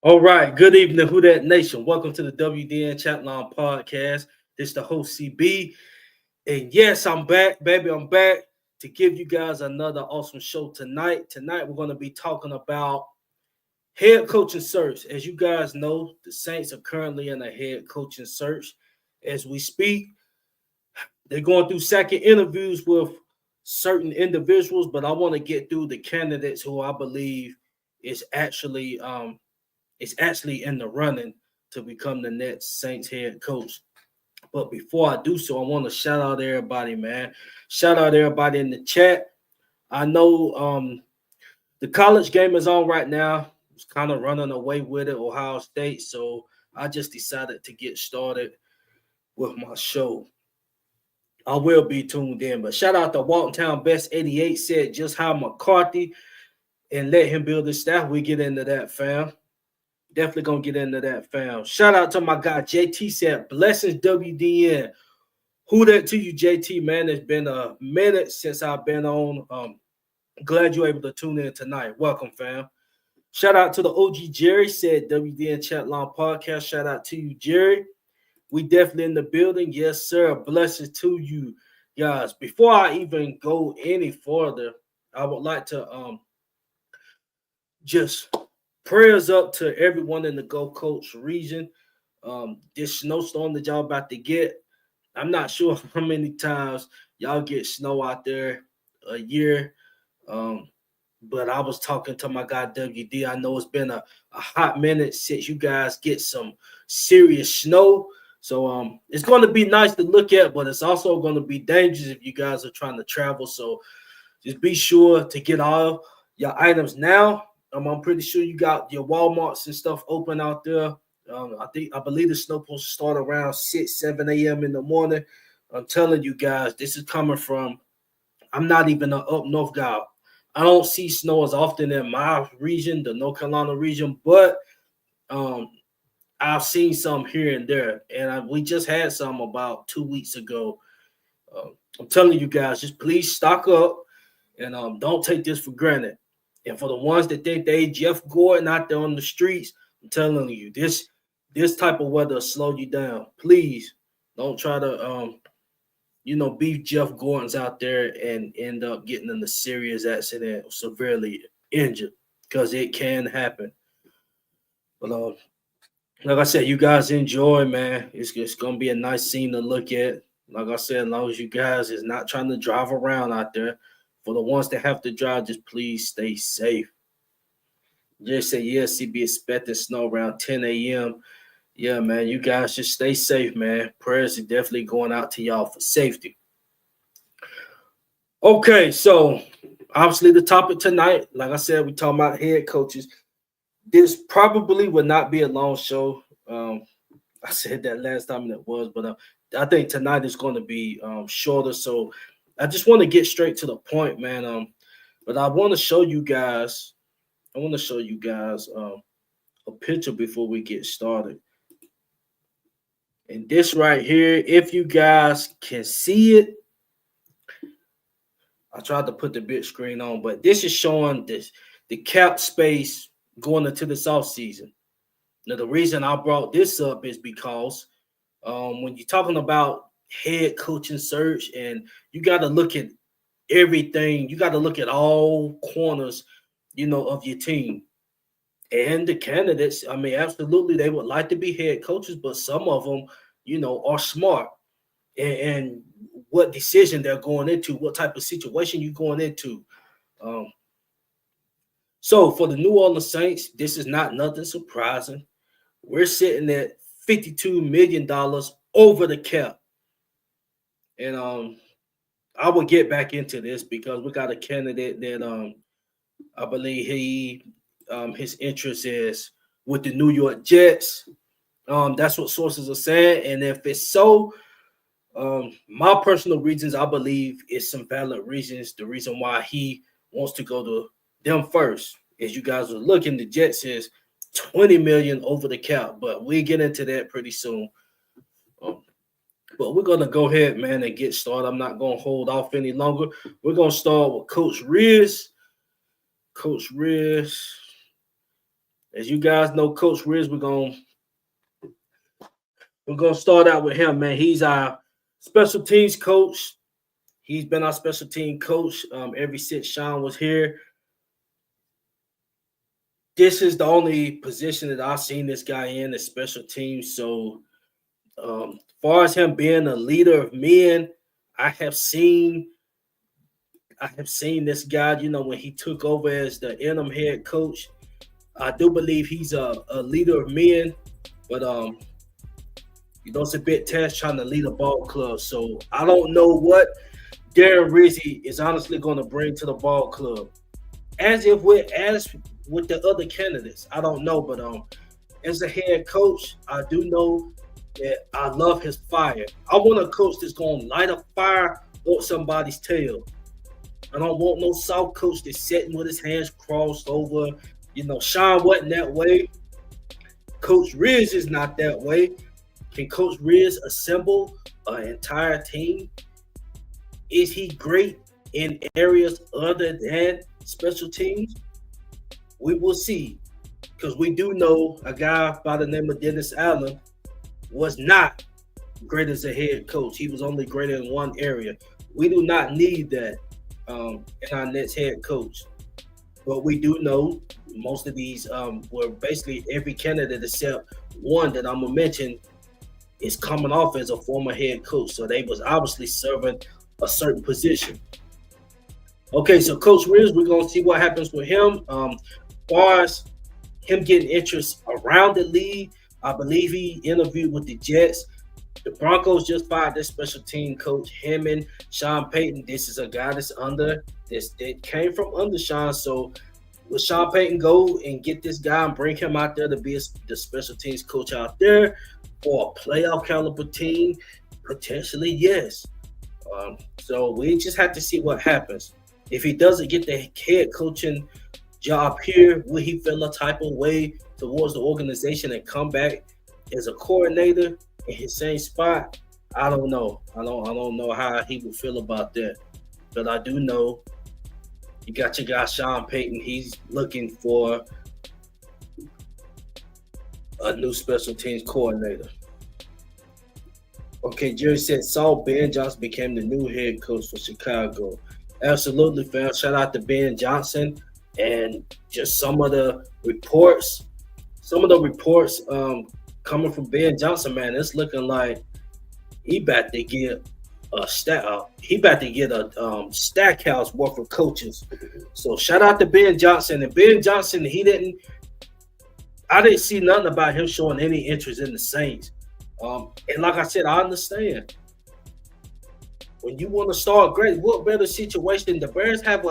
All right, good evening, Who That Nation. Welcome to the WDN Chatline podcast. This is the host CB, and yes, I'm back, baby. I'm back to give you guys another awesome show tonight. Tonight, we're going to be talking about head coaching search. As you guys know, the Saints are currently in a head coaching search as we speak. They're going through second interviews with certain individuals, but I want to get through the candidates who I believe is actually in the running to become the next Saints head coach. But before I do so, I want to shout out everybody, man. Shout out everybody in the chat. I know the college game is on right now. It's kind of running away with it, Ohio State. So I just decided to get started with my show. I will be tuned in. But shout out to Walton Town Best 88 said just hire McCarthy and let him build his staff. We get into that, fam. Definitely gonna get into that, fam. Shout out to my guy JT said, blessings WDN. Who that to you, JT, man? It's been a minute since I've been on. Glad you're able to tune in tonight. Welcome, fam. Shout out to the OG Jerry said WDN Chatline podcast. Shout out to you, Jerry. We definitely in the building. Yes, sir. Blessings to you guys. Before I even go any further, I would like to just prayers up to everyone in the Gulf Coast region. This snowstorm that y'all about to get, I'm not sure how many times y'all get snow out there a year. But I was talking to my guy WD. I know it's been a hot minute since you guys get some serious snow. So it's going to be nice to look at, but it's also going to be dangerous if you guys are trying to travel. So just be sure to get all your items now. I'm pretty sure you got your Walmarts and stuff open out there. I believe the snow supposed to start around 6, 7 a.m. in the morning. I'm telling you guys, this is coming from, I'm not even an up north guy. I don't see snow as often in my region, the North Carolina region, but I've seen some here and there. And we just had some about 2 weeks ago. I'm telling you guys, just please stock up and don't take this for granted. And for the ones that think they Jeff Gordon out there on the streets, I'm telling you, this type of weather will slow you down. Please don't try to be Jeff Gordon's out there and end up getting in a serious accident or severely injured, because it can happen. But like I said, you guys enjoy, man. It's gonna be a nice scene to look at. Like I said, as long as you guys is not trying to drive around out there. For the ones that have to drive, just please stay safe. Just say, yes, CB expecting snow around 10 a.m. Yeah, man, you guys just stay safe, man. Prayers are definitely going out to y'all for safety. Okay, so obviously the topic tonight, like I said, we're talking about head coaches. This probably would not be a long show. I said that last time and it was, but I think tonight is going to be shorter. So I just want to get straight to the point, man. But I want to show you guys. A picture before we get started. And this right here, if you guys can see it, I tried to put the big screen on, but this is showing the cap space going into this offseason. Now, the reason I brought this up is because when you're talking about head coaching search, and you got to look at everything, you got to look at all corners, of your team. And the candidates, I mean, absolutely, they would like to be head coaches, but some of them, are smart. And what decision they're going into, what type of situation you're going into. So for the New Orleans Saints, this is not nothing surprising. We're sitting at $52 million over the cap. And I will get back into this because we got a candidate that I believe his interest is with the New York Jets. That's what sources are saying. And if it's so, my personal reasons, I believe, is some valid reasons. The reason why he wants to go to them first, as you guys are looking, the Jets is $20 million over the cap, but we'll get into that pretty soon. But we're going to go ahead, man, and get started. I'm not going to hold off any longer. We're going to start with Coach Riz. Coach Riz. As you guys know, Coach Riz, we're gonna start out with him, man. He's our special teams coach. He's been our special team coach ever since Sean was here. This is the only position that I've seen this guy in, the special teams. So, as far as him being a leader of men, I have seen this guy. You know, when he took over as the interim head coach, I do believe he's a leader of men, but it's a bit tense trying to lead a ball club. So I don't know what Darren Rizzi is honestly going to bring to the ball club. As with the other candidates, I don't know, but as a head coach, I do know that I love his fire. I want a coach that's going to light a fire on somebody's tail. I don't want no soft coach that's sitting with his hands crossed over. You know, Sean wasn't that way. Coach Riz is not that way. Can Coach Riz assemble an entire team? Is he great in areas other than special teams? We will see. Because we do know a guy by the name of Dennis Allen was not great as a head coach. He was only great in one area. We do not need that in our next head coach. But we do know most of these were basically every candidate except one that I'm going to mention is coming off as a former head coach. So they was obviously serving a certain position. Okay, so Coach Riz, we're going to see what happens with him. As far as him getting interest around the league, I believe he interviewed with the Jets. The Broncos just fired their special team coach, him and Sean Payton. This is a guy that's under this that came from under Sean. So will Sean Payton go and get this guy and bring him out there to be the special teams coach out there for a playoff caliber team? Potentially, yes. So we just have to see what happens. If he doesn't get the head coaching job here, will he feel a type of way towards the organization and come back as a coordinator in his same spot? I don't know. I don't know how he would feel about that. But I do know you got your guy Sean Payton. He's looking for a new special teams coordinator. Okay, Jerry said Ben Johnson became the new head coach for Chicago. Absolutely, fam. Shout out to Ben Johnson. And just some of the reports coming from Ben Johnson, man, it's looking like he about to get a stack house worth of coaches. So shout out to Ben Johnson. And Ben Johnson, I didn't see nothing about him showing any interest in the Saints. And like I said, I understand. When you want to start great, what better situation? The Bears have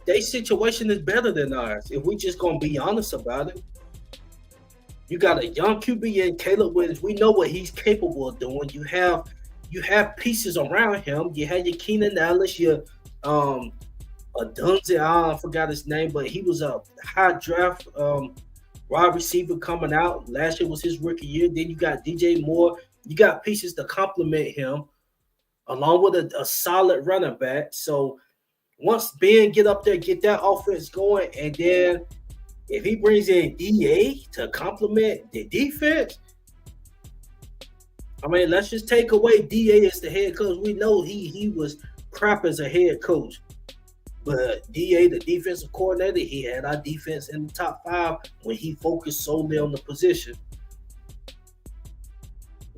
their situation is better than ours. If we just gonna be honest about it, you got a young QB in Caleb Williams. We know what he's capable of doing. You have pieces around him. You had your Keenan Allen, your Dunze, I forgot his name, but he was a high draft wide receiver coming out. Last year was his rookie year. Then you got DJ Moore. You got pieces to complement him, along with a solid running back. So once Ben get up there, get that offense going, and then if he brings in DA to complement the defense, I mean, let's just take away DA as the head coach. We know he was crap as a head coach. But DA, the defensive coordinator, he had our defense in the top 5 when he focused solely on the position.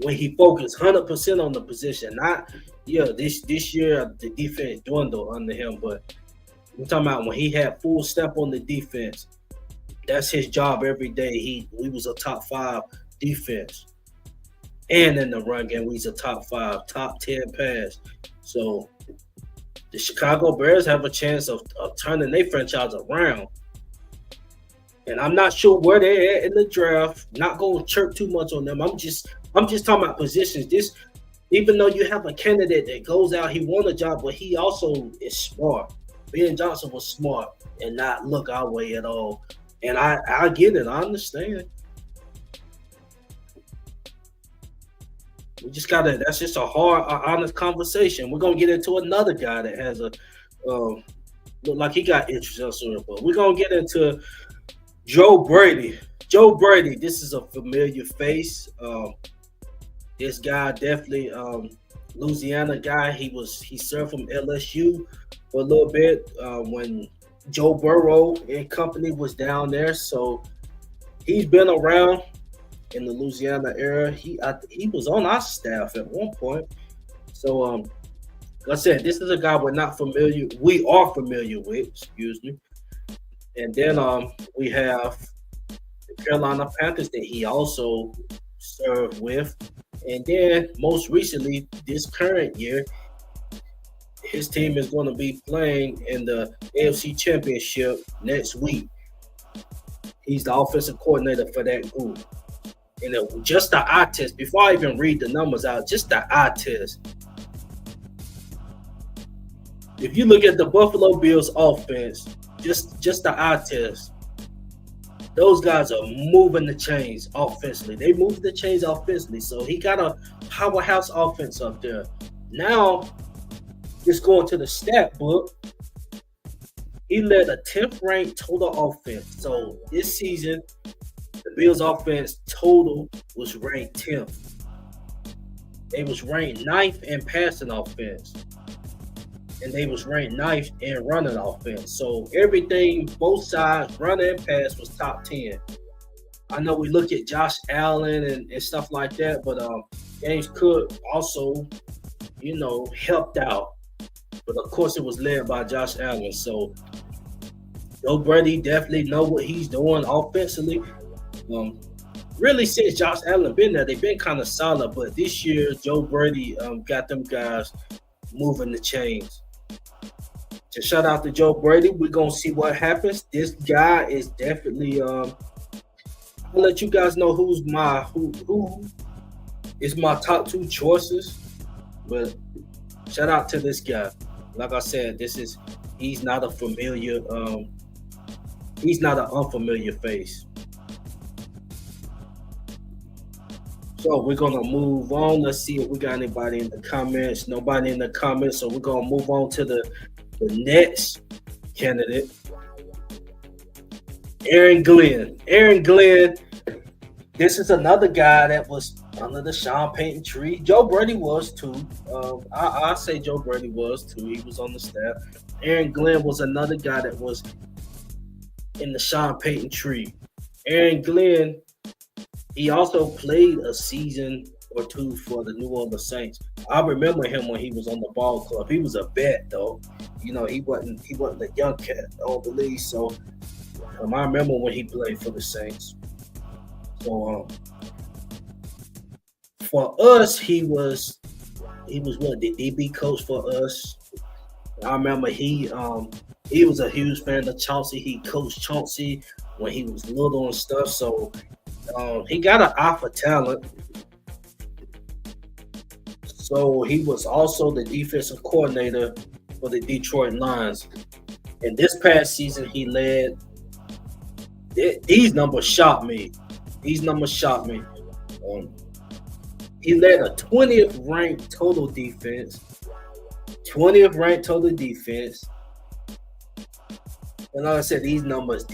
When he focused 100% on the position, this year the defense dwindled under him, but we're talking about when he had full step on the defense. That's his job every day. We was a top 5 defense, and in the run game, we was a top 5, top 10 pass. So the Chicago Bears have a chance of turning their franchise around. And I'm not sure where they're at in the draft. Not going to chirp too much on them. I'm just talking about positions. Even though you have a candidate that goes out, he won a job, but he also is smart. Ben Johnson was smart and not look our way at all. And I get it. I understand. We just gotta. That's just a hard, honest conversation. We're gonna get into another guy that has look like he got interest elsewhere, but we're gonna get into Joe Brady. Joe Brady. This is a familiar face. This guy definitely Louisiana guy. He served from LSU for a little bit when Joe Burrow and company was down there. So he's been around in the Louisiana era. He was on our staff at one point. So like I said, this is a guy we're not familiar. We are familiar with. Excuse me. And then we have the Carolina Panthers that he also served with. And then most recently, this current year, his team is going to be playing in the AFC Championship next week. He's the offensive coordinator for that group. And just the eye test, before I even read the numbers out, just the eye test. If you look at the Buffalo Bills offense, just the eye test, those guys are moving the chains offensively. They move the chains offensively. So he got a powerhouse offense up there. Now, just going to the stat book, he led a 10th ranked total offense. So this season, the Bills offense total was ranked 10th. They was ranked 9th in passing offense. And they was ranked 9th in running offense. So everything, both sides, run and pass, was top 10. I know we look at Josh Allen and stuff like that, but James Cook also, helped out. But of course, it was led by Josh Allen. So Joe Brady definitely know what he's doing offensively. Really, since Josh Allen been there, they've been kind of solid. But this year, Joe Brady got them guys moving the chains. So shout out to Joe Brady. We're gonna see what happens. This guy is definitely I'll let you guys know who is my top 2 choices. But shout out to this guy. Like I said, he's not a familiar he's not an unfamiliar face. So we're gonna move on. Let's see if we got anybody in the comments. Nobody in the comments, so we're gonna move on to the next candidate, Aaron Glenn. Aaron Glenn, this is another guy that was under the Sean Payton tree. Joe Brady was too. I say Joe Brady was too. He was on the staff. Aaron Glenn was another guy that was in the Sean Payton tree. Aaron Glenn, he also played a season or 2 for the New Orleans Saints. I remember him when he was on the ball club. He was a vet though. He wasn't a young cat, I don't believe so. I remember when he played for the Saints. So for us, he was what, the DB coach for us. I remember he was a huge fan of Chauncey. He coached Chauncey when he was little and stuff. So he got an eye for talent. So he was also the defensive coordinator for the Detroit Lions. And this past season, he led. These numbers shocked me. He led a 20th ranked total defense. 20th ranked total defense. And like I said, these numbers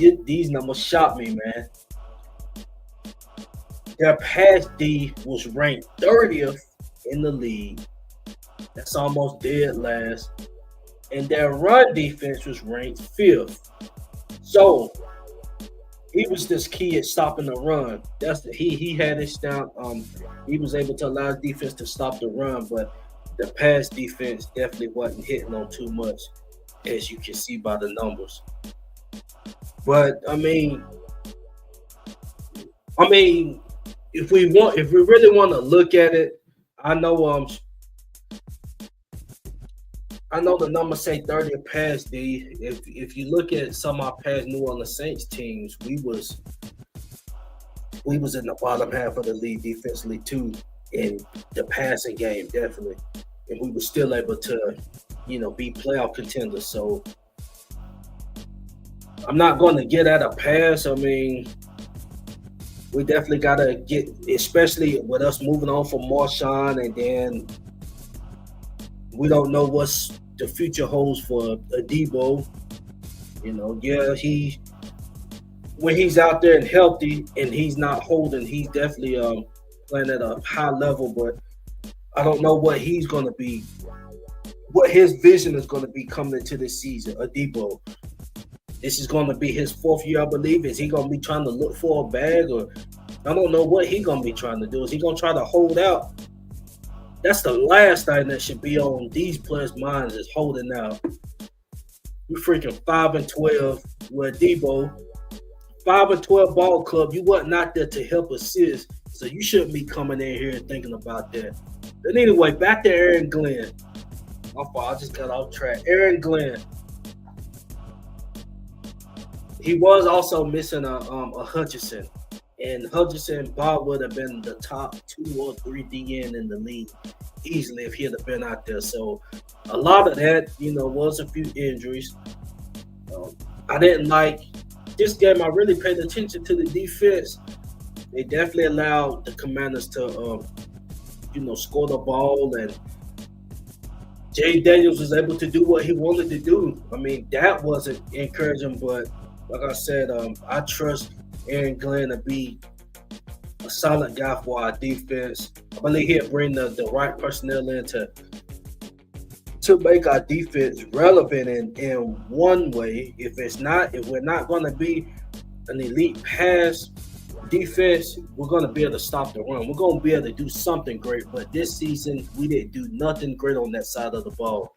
shocked me, man. Their pass D was ranked 30th in the league. That's almost dead last. And their run defense was ranked 5th. So he was this key at stopping the run. He had his down. He was able to allow his defense to stop the run, but the pass defense definitely wasn't hitting on too much, as you can see by the numbers. But I mean, if we really want to look at it, I know the numbers say 30 pass D. If you look at some of our past New Orleans Saints teams, we was in the bottom half of the league defensively too, in the passing game, definitely. And we were still able to, be playoff contenders. So I'm not going to get at a pass. I mean, we definitely got to get, especially with us moving on from Marshawn, and then we don't know what's the future holds for Adebo. when he's out there and healthy and he's not holding, he's definitely playing at a high level. But I don't know what he's going to be, what his vision is going to be coming into this season. Debo, this is going to be his 4th year, I believe. Is he going to be trying to look for a bag, or I don't know what he's going to be trying to do? Is he going to try to hold out? That's the last thing that should be on these players' minds, is holding out. You freaking 5-12 with Debo, 5-12 ball club. You wasn't out there to help assist, so you shouldn't be coming in here and thinking about that. But anyway, back to Aaron Glenn. My fault, I just got off track. Aaron Glenn. He was also missing a Hutchinson. And Hutchinson, Bob would have been the top 2 or 3 DN in the league easily if he had been out there. So a lot of that, was a few injuries. I didn't like this game. I really paid attention to the defense. They definitely allowed the Commanders to, score the ball, and Jay Daniels was able to do what he wanted to do. I mean, that wasn't encouraging, but like I said, I trust Aaron Glenn to be a solid guy for our defense. I believe he'll bring the right personnel in to make our defense relevant in one way. If we're not going to be an elite pass defense, we're going to be able to stop the run. We're going to be able to do something great. But this season, we didn't do nothing great on that side of the ball.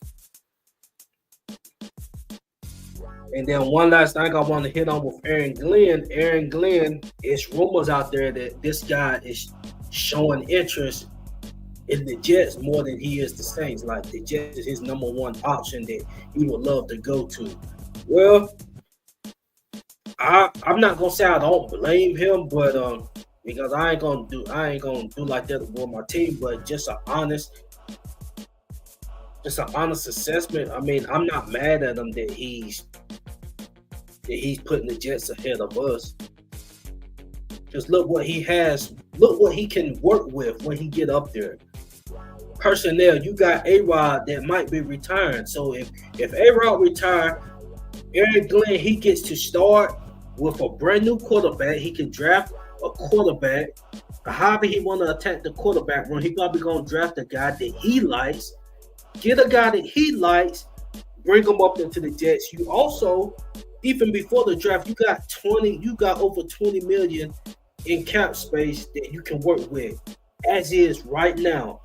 And then one last thing I want to hit on with Aaron Glenn. Aaron Glenn, it's rumors out there that this guy is showing interest in the Jets more than he is the Saints. Like, the Jets is his number 1 option that he would love to go to. Well, I'm not gonna say I don't blame him, but because I ain't gonna do like that with my team, but just an honest assessment. I mean, I'm not mad at him that he's putting the Jets ahead of us. Just look what he has. Look what he can work with when he get up there. Personnel, you got A-Rod that might be retiring. So if A-Rod retire, Aaron Glenn, he gets to start with a brand new quarterback. He can draft a quarterback. However he want to attack the quarterback run, he probably going to draft a guy that he likes. Get a guy that he likes, bring him up into the Jets. You also, even before the draft, you got over 20 million in cap space that you can work with, as is right now.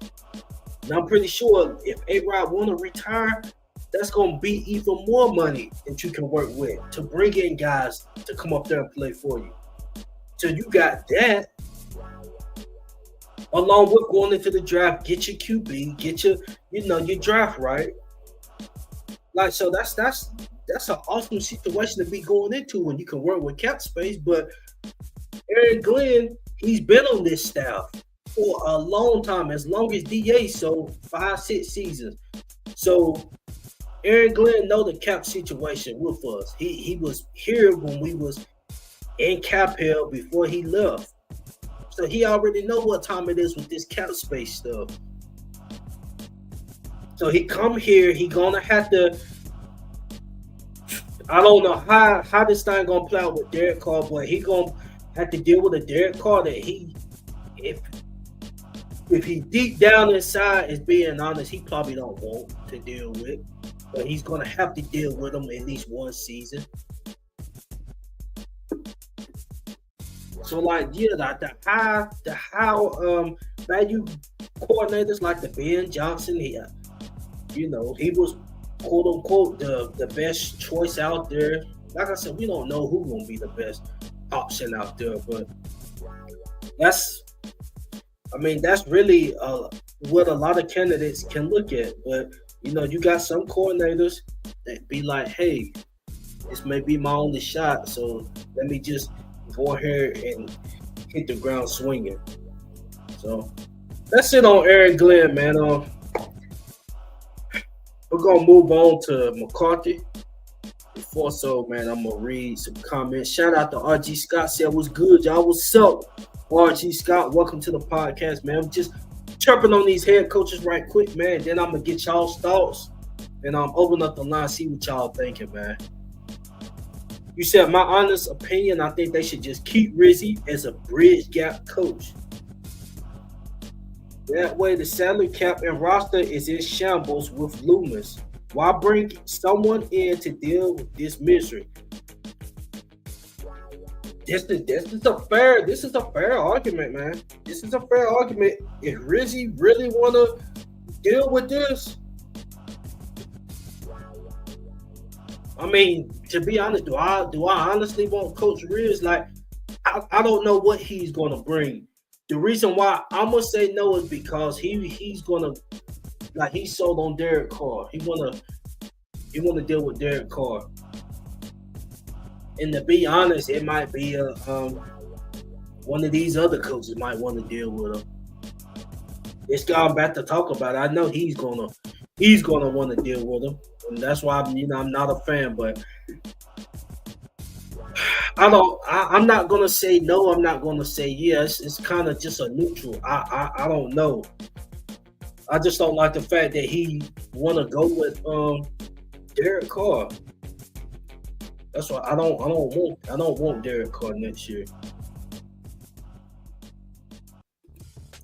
And I'm pretty sure if A-Rod want to retire, that's going to be even more money that you can work with to bring in guys to come up there and play for you. So you got that, along with going into the draft, get your QB, get your draft right. Like, so that's an awesome situation to be going into when you can work with cap space. But Aaron Glenn, he's been on this staff for a long time, as long as DA, so 5-6 seasons. So Aaron Glenn know the cap situation with us. He was here when we was in cap hell before he left. So he already know what time it is with this cap space stuff. So he come here, he gonna have to. I don't know how this thing gonna play out with Derek Carr, but he gonna have to deal with a Derek Carr that if he deep down inside is being honest, he probably don't want to deal with. But he's gonna have to deal with him at least one season. So like, yeah, the high value coordinators like the Ben Johnson here, he was quote unquote the best choice out there. Like I said, we don't know who's gonna be the best option out there, but that's really what a lot of candidates can look at. But you got some coordinators that be like, hey, this may be my only shot, so let me just go here and hit the ground swinging. So that's it on Aaron Glenn, man. We're gonna move on to McCarthy. Before so, man, I'm gonna read some comments. Shout out to RG Scott. Said, what's good, y'all? What's up? RG Scott, welcome to the podcast, man. I'm just chirping on these head coaches right quick, man. Then I'm gonna get y'all's thoughts and open up the line, see what y'all thinking, man. You said my honest opinion. I think they should just keep Rizzy as a bridge gap coach. That way, the salary cap and roster is in shambles with Loomis. Why bring someone in to deal with this misery? This is a fair argument, man. This is a fair argument. If Rizzy really wanna deal with this, I mean, to be honest, do I honestly want Coach Riz? Like, I don't know what he's gonna bring. The reason why I'm gonna say no is because he's gonna, like, he's sold on Derek Carr. He wanna deal with Derek Carr. And to be honest, it might be one of these other coaches might want to deal with him. This guy I'm about to talk about, I know he's gonna want to deal with him, and that's why I'm not a fan. But I'm not gonna say no. I'm not gonna say yes. It's kind of just a neutral. I don't know. I just don't like the fact that he want to go with Derek Carr. That's why I don't want Derek Carr next year.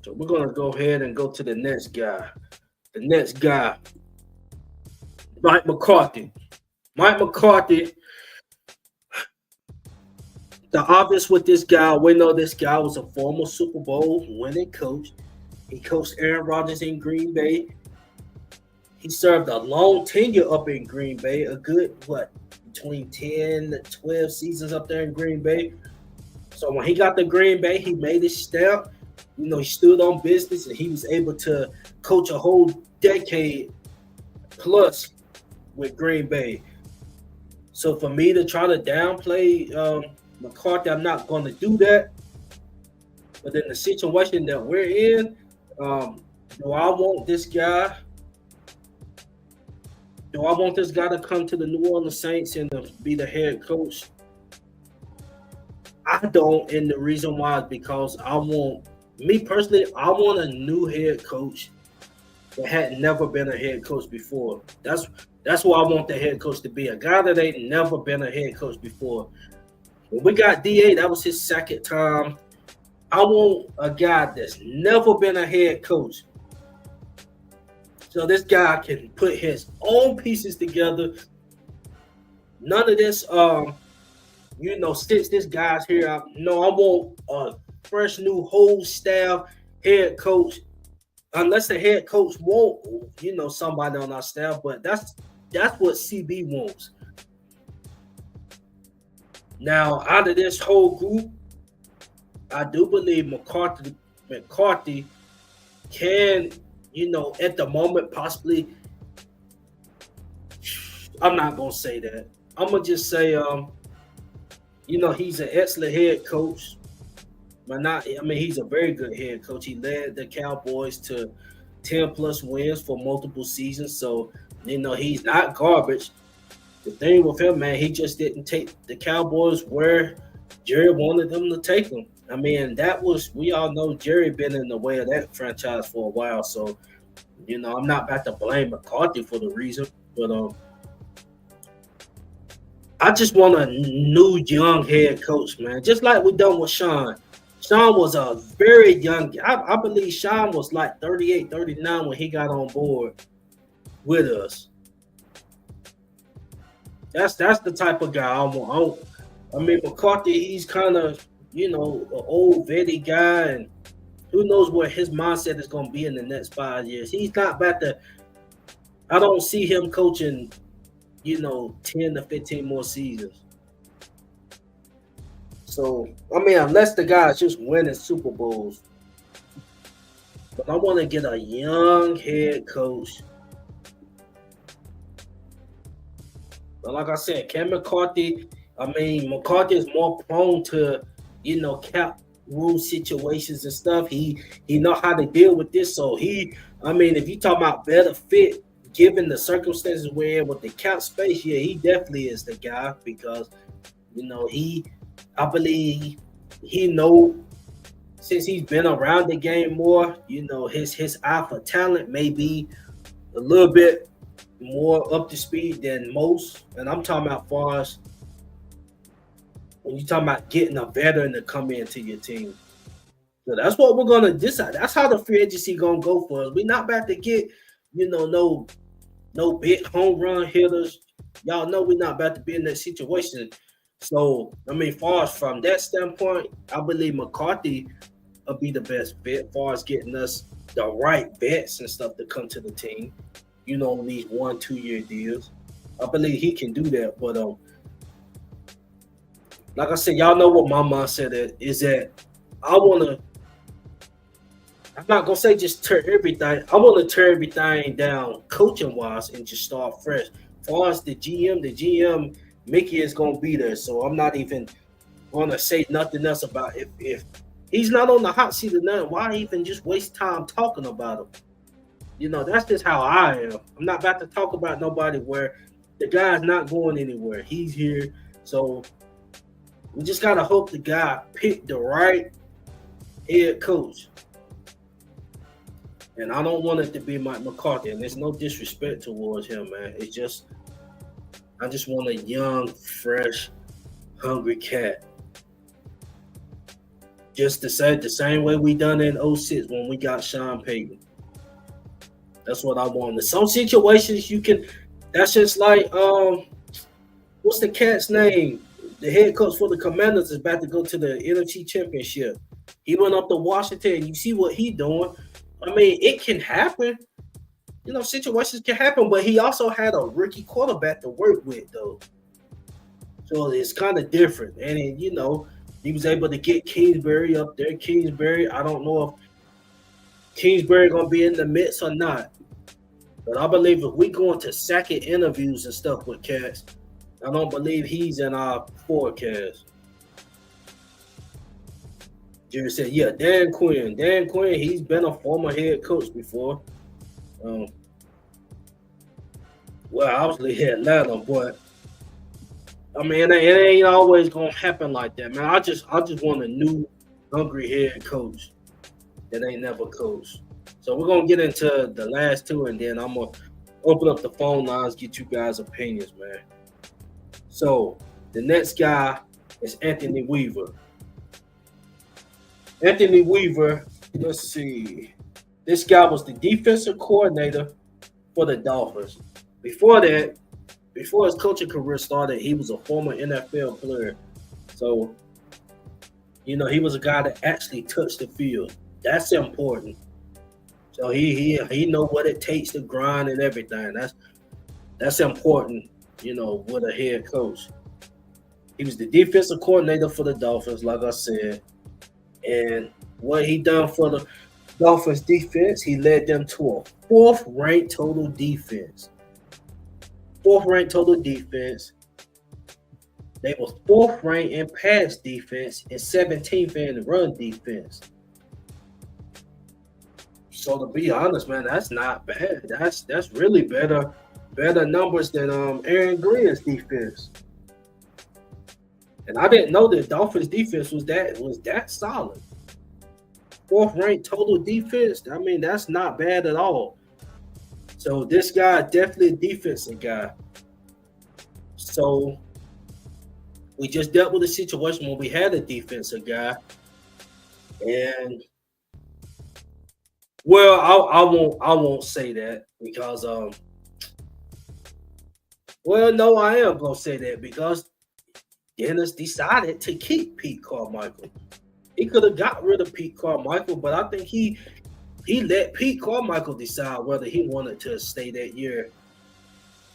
So we're gonna go ahead and go to the next guy. The next guy, Mike McCarthy. Mike McCarthy. The obvious with this guy, we know this guy was a former Super Bowl winning coach. He coached Aaron Rodgers in Green Bay. He served a long tenure up in Green Bay, a good, between 10 to 12 seasons up there in Green Bay. So when he got to Green Bay, he made his stamp. He stood on business, and he was able to coach a whole decade plus with Green Bay. So for me to try to downplay McCarthy, I'm not going to do that. But in the situation that we're in, do I want this guy? Do I want this guy to come to the New Orleans Saints and to be the head coach? I don't, and the reason why is because I want a new head coach that had never been a head coach before. That's what I want the head coach to be, a guy that ain't never been a head coach before. When we got DA, that was his second time. I want a guy that's never been a head coach. So this guy can put his own pieces together. None of this, since this guy's here, I want a fresh new whole staff head coach. Unless the head coach won't, somebody on our staff, but that's what CB wants. Now, out of this whole group, I do believe McCarthy can, at the moment, possibly. I'm not gonna say that. I'm gonna just say, he's an excellent head coach, but he's a very good head coach. He led the Cowboys to 10 plus wins for multiple seasons, so he's not garbage. The thing with him, man, he just didn't take the Cowboys where Jerry wanted them to take them. We all know Jerry been in the way of that franchise for a while. So, I'm not about to blame McCarthy for the reason, but I just want a new young head coach, man. Just like we done with Sean. Sean was a very young. I believe Sean was like 38, 39 when he got on board with us. That's the type of guy I want. McCarthy, he's kind of, an old vetty guy, and who knows where his mindset is going to be in the next 5 years. He's not about to. I don't see him coaching, 10 to 15 more seasons. So, unless the guy's just winning Super Bowls. But I want to get a young head coach. But like I said, Ken McCarthy, McCarthy is more prone to, cap rule situations and stuff. He know how to deal with this. So if you talk about better fit, given the circumstances we're in with the cap space, yeah, he definitely is the guy because, I believe he know since he's been around the game more, his eye for talent may be a little bit more up to speed than most. And I'm talking about far as when you talking about getting a veteran to come into your team. So that's what we're gonna decide. That's how the free agency gonna go for us. We're not about to get, no big home run hitters. Y'all know we're not about to be in that situation. So I mean, far as from that standpoint, I believe McCarthy will be the best fit far as getting us the right vets and stuff to come to the team. These 1-2 year deals. I believe he can do that. But like I said, y'all know what my mindset is that I wanna. I'm not gonna say just tear everything. I want to tear everything down coaching wise and just start fresh. As far as the GM, Mickey is gonna be there. So I'm not even gonna say nothing else about if he's not on the hot seat or nothing. Why even just waste time talking about him? That's just how I am. I'm not about to talk about nobody where the guy's not going anywhere. He's here. So we just gotta hope the guy picked the right head coach. And I don't want it to be Mike McCarthy. And there's no disrespect towards him, man. It's just, I just want a young, fresh, hungry cat. Just to say the same way we done in 06 when we got Sean Payton. That's what I want. In some situations that's just like, what's the cat's name? The head coach for the Commanders is about to go to the NFC Championship. He went up to Washington. You see what he doing. I mean, it can happen. Situations can happen, but he also had a rookie quarterback to work with, though. So it's kind of different. And, he was able to get Kingsbury up there. Kingsbury, I don't know if Kingsbury going to be in the mix or not. But I believe if we go into second interviews and stuff with cats, I don't believe he's in our forecast. Jerry said, yeah, Dan Quinn. Dan Quinn, he's been a former head coach before. Obviously at Atlanta, but I mean, it ain't always gonna happen like that, man. I just want a new, hungry head coach that ain't never coached. So we're gonna get into the last two, and then I'm gonna open up the phone lines, get you guys' opinions, man. So the next guy is Anthony Weaver. Anthony Weaver, let's see. This guy was the defensive coordinator for the Dolphins. Before his coaching career started, he was a former NFL player. So, he was a guy that actually touched the field. That's important. So he know what it takes to grind and everything. That's important, with a head coach. He was the defensive coordinator for the Dolphins, like I said. And what he done for the Dolphins defense, he led them to a fourth-ranked total defense. Fourth-ranked total defense. They were fourth-ranked in pass defense and 17th in run defense. So to be honest, man, that's not bad. That's really better numbers than Aaron Green's defense. And I didn't know the Dolphins defense was that solid. Fourth-ranked total defense. I mean, that's not bad at all. So this guy definitely a defensive guy. So we just dealt with a situation where we had a defensive guy, and I won't say that because no, I am gonna say that because Dennis decided to keep Pete Carmichael. He could have got rid of Pete Carmichael, but I think he let Pete Carmichael decide whether he wanted to stay that year.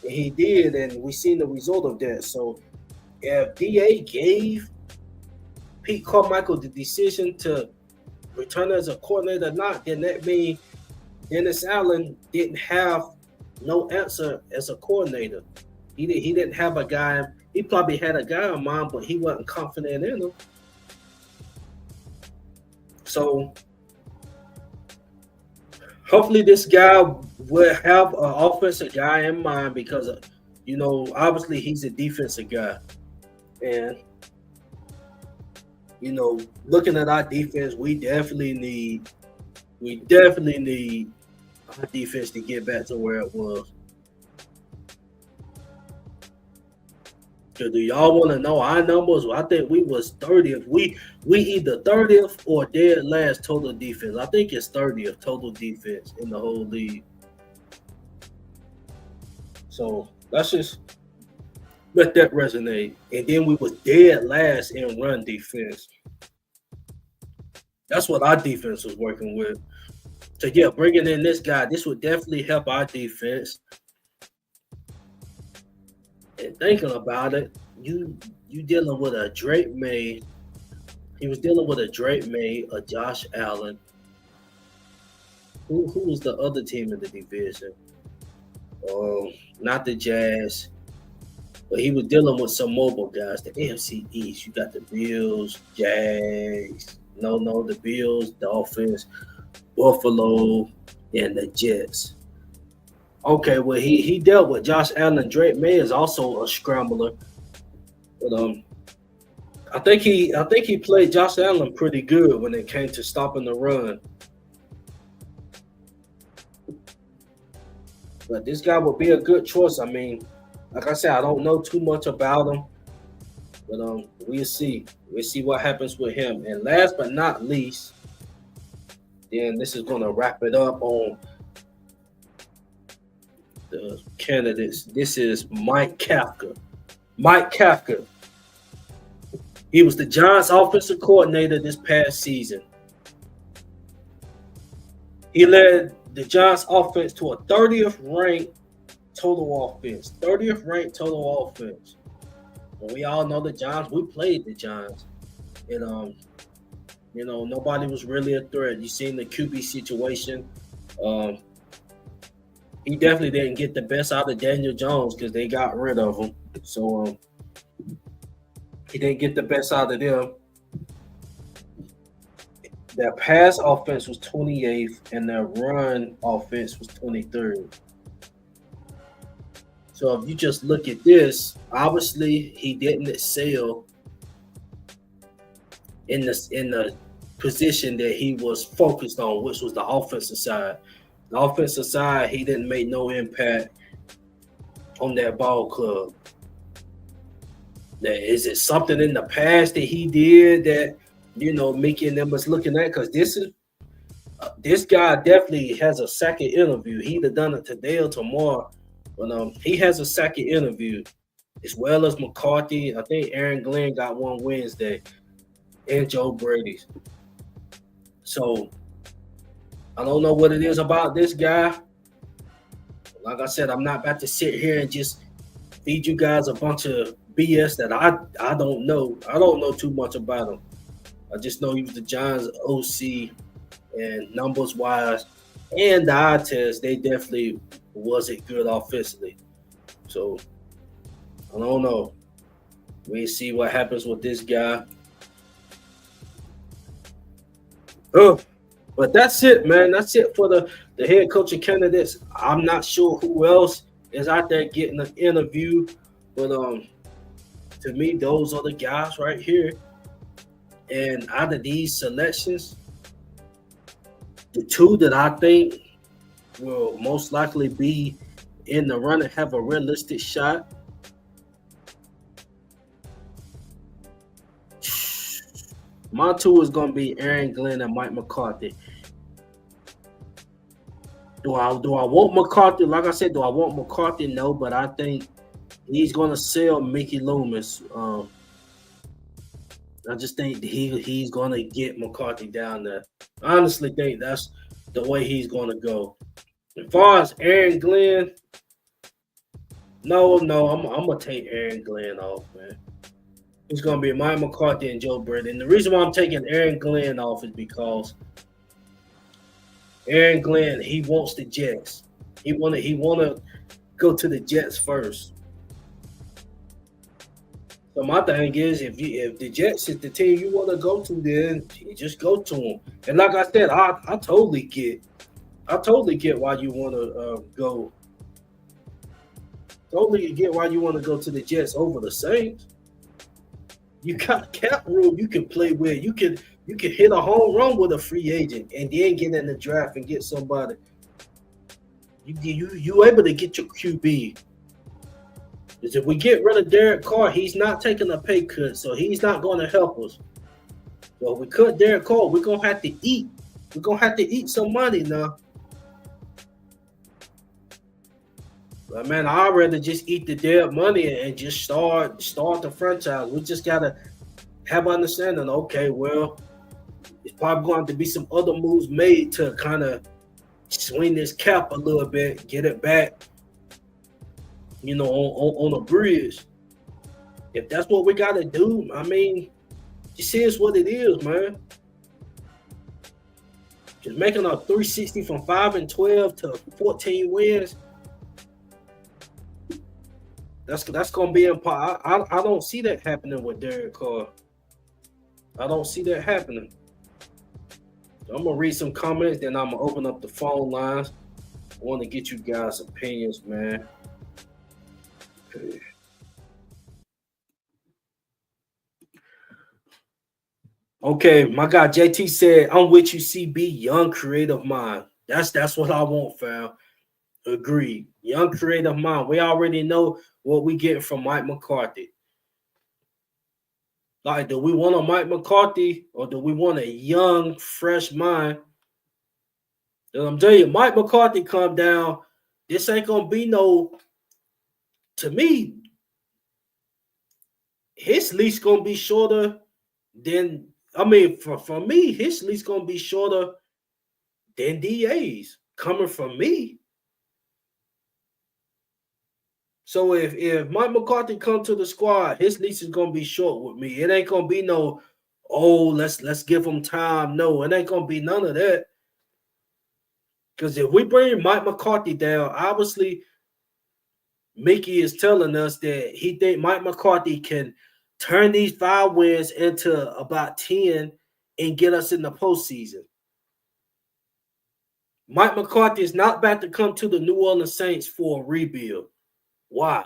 And he did, and we seen the result of that. So if DA gave Pete Carmichael the decision to return as a coordinator or not, then that means Dennis Allen didn't have no answer as a coordinator. He didn't have a guy. He probably had a guy in mind, but he wasn't confident in him. So hopefully this guy will have an offensive guy in mind because, obviously he's a defensive guy. And, looking at our defense, we definitely need our defense to get back to where it was. Okay, do y'all want to know our numbers? Well, I think we was 30th. We either 30th or dead last total defense. I think it's 30th total defense in the whole league. So let's just let that resonate. And then we was dead last in run defense. That's what our defense was working with. So yeah, bringing in this guy, this would definitely help our defense. And thinking about it, you dealing with a Drake May. He was dealing with a Drake May, a Josh Allen. Who was the other team in the division? Not the Jazz, but he was dealing with some mobile guys. The AFC East, you got the Bills, Jags. No, the Bills, Dolphins, Buffalo, and the Jets. Okay, well he dealt with Josh Allen. Drake May is also a scrambler, but I think he played Josh Allen pretty good when it came to stopping the run. But this guy would be a good choice. I mean, like I said, I don't know too much about him, but we'll see. We'll see what happens with him. And last but not least, then this is gonna wrap it up on the candidates. This is Mike Kafka. Mike Kafka. He was the Giants offensive coordinator this past season. He led the Giants offense to a 30th ranked total offense. 30th ranked total offense. And we all know the Giants. We played the Giants. And nobody was really a threat. You seen the QB situation. He definitely didn't get the best out of Daniel Jones because they got rid of him. So he didn't get the best out of them. Their pass offense was 28th, and their run offense was 23rd. So if you just look at this, obviously he didn't excel in the position that he was focused on, which was the offensive side. The offensive side, he didn't make no impact on that ball club. Now, is it something in the past that he did that making them was looking at? Because this guy definitely has a second interview. He either done it today or tomorrow, but he has a second interview, as well as McCarthy. I think Aaron Glenn got one Wednesday, and Joe Brady's. So I don't know what it is about this guy. Like I said, I'm not about to sit here and just feed you guys a bunch of BS that I don't know. I don't know too much about him. I just know he was the Giants OC, and numbers wise and the eye test, they definitely wasn't good offensively. So I don't know. We see what happens with this guy. But that's it, man. That's it for the head coaching candidates. I'm not sure who else is out there getting an interview, but to me, those are the guys right here. And out of these selections, the two that I think will most likely be in the run and have a realistic shot. My two is going to be Aaron Glenn and Mike McCarthy. Do I want McCarthy? Like I said, do I want McCarthy? No, but I think he's going to sell Mickey Loomis. I just think he's going to get McCarthy down there. I honestly think that's the way he's going to go. As far as Aaron Glenn, no, I'm going to take Aaron Glenn off, man. It's going to be Mike McCarthy and Joe Brady. And the reason why I'm taking Aaron Glenn off is because Aaron Glenn, he wants the Jets. He wanna go to the Jets first. So my thing is, if the Jets is the team you want to go to, then you just go to them. And like I said, I totally get why you want to go. Totally get why you want to go to the Jets over the Saints. You got cap room you can play with. You can hit a home run with a free agent and then get in the draft and get somebody. You able to get your QB. Is if we get rid of Derek Carr, he's not taking a pay cut, so he's not going to help us. So if we cut Derek Carr, we're gonna have to eat. We're gonna have to eat some money now. But man, I'd rather just eat the dead money and just start the franchise. We just gotta have understanding. Okay, well, it's probably going to be some other moves made to kind of swing this cap a little bit, get it back, on a bridge. If that's what we got to do, I mean, just here's what it is, man. Just making a 360 from 5-12 to 14 wins. That's gonna be impossible. I don't see that happening with Derek Carr. I don't see that happening. I'm gonna read some comments, then I'm gonna open up the phone lines. I want to get you guys' opinions, man. Okay. Okay, my guy JT said, "I'm with you, CB. Young creative mind. That's what I want, fam. Agreed. Young creative mind. We already know what we get from Mike McCarthy. Like, do we want a Mike McCarthy or do we want a young, fresh mind? And I'm telling you, Mike McCarthy come down. This ain't gonna be no. To me, his lease gonna be shorter than. I mean, for me, his lease gonna be shorter than DA's coming from me. So if Mike McCarthy come to the squad, his lease is gonna be short with me. It ain't gonna be no, oh, let's give him time. No, it ain't gonna be none of that. Because if we bring Mike McCarthy down, obviously Mickey is telling us that he think Mike McCarthy can turn these 5 wins into about 10 and get us in the postseason. Mike McCarthy is not about to come to the New Orleans Saints for a rebuild. Why?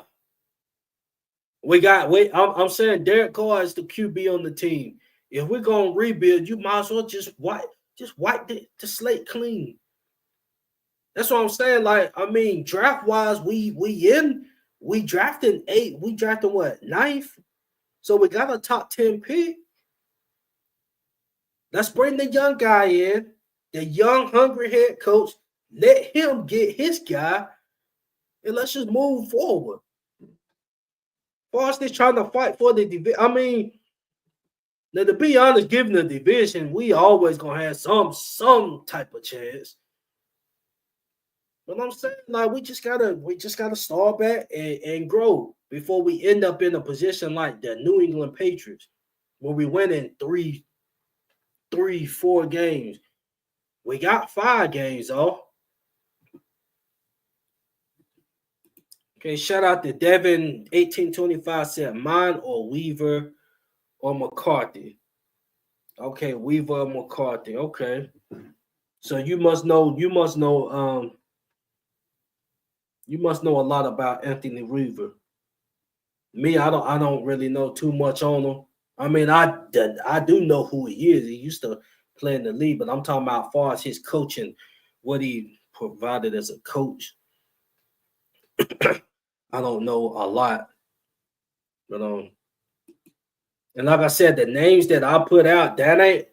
I'm saying Derek Carr is the QB on the team. If we're gonna rebuild, you might as well just wipe the slate clean. That's what I'm saying. Like, I mean, draft wise, we drafted 8. We drafted what, 9th? So we got a top 10 pick. Let's bring the young guy in, the young, hungry head coach. Let him get his guy, and let's just move forward. Boston's trying to fight for the division. I mean, now to be honest, given the division, we always gonna have some type of chance. But I'm saying, like, we just gotta start back and grow before we end up in a position like the New England Patriots, where we win in 4 games. We got 5 games, though. Okay, shout out to Devin 1825 said mine or Weaver or McCarthy. Okay, Weaver or McCarthy. Okay. So you must know a lot about Anthony Weaver. Me, I don't really know too much on him. I mean, I do know who he is. He used to play in the league, but I'm talking about as far as his coaching, what he provided as a coach. I don't know a lot, but and like I said, the names that I put out, that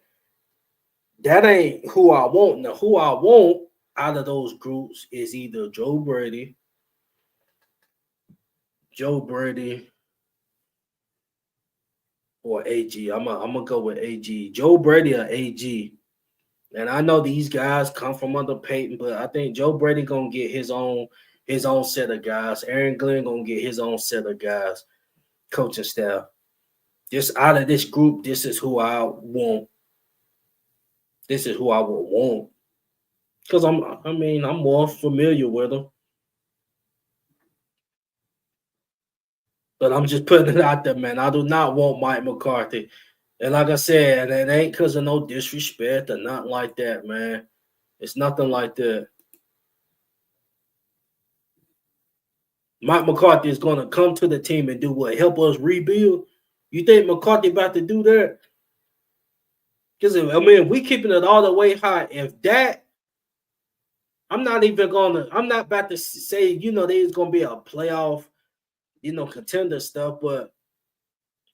ain't who I want. Now, who I want out of those groups is either Joe Brady, or AG. I'm gonna go with AG. Joe Brady or AG. And I know these guys come from under Payton, but I think Joe Brady gonna get his own set of guys. Aaron Glenn gonna get his own set of guys, coaching staff. Just out of this group, this is who I want. This is who I would want. Because I'm more familiar with them. But I'm just putting it out there, man. I do not want Mike McCarthy. And like I said, it ain't because of no disrespect or nothing like that, man. It's nothing like that. Mike McCarthy is going to come to the team and do what? Help us rebuild? You think McCarthy about to do that? Because, I mean, we keeping it all the way high. If that, I'm not about to say, there's going to be a playoff contender stuff. But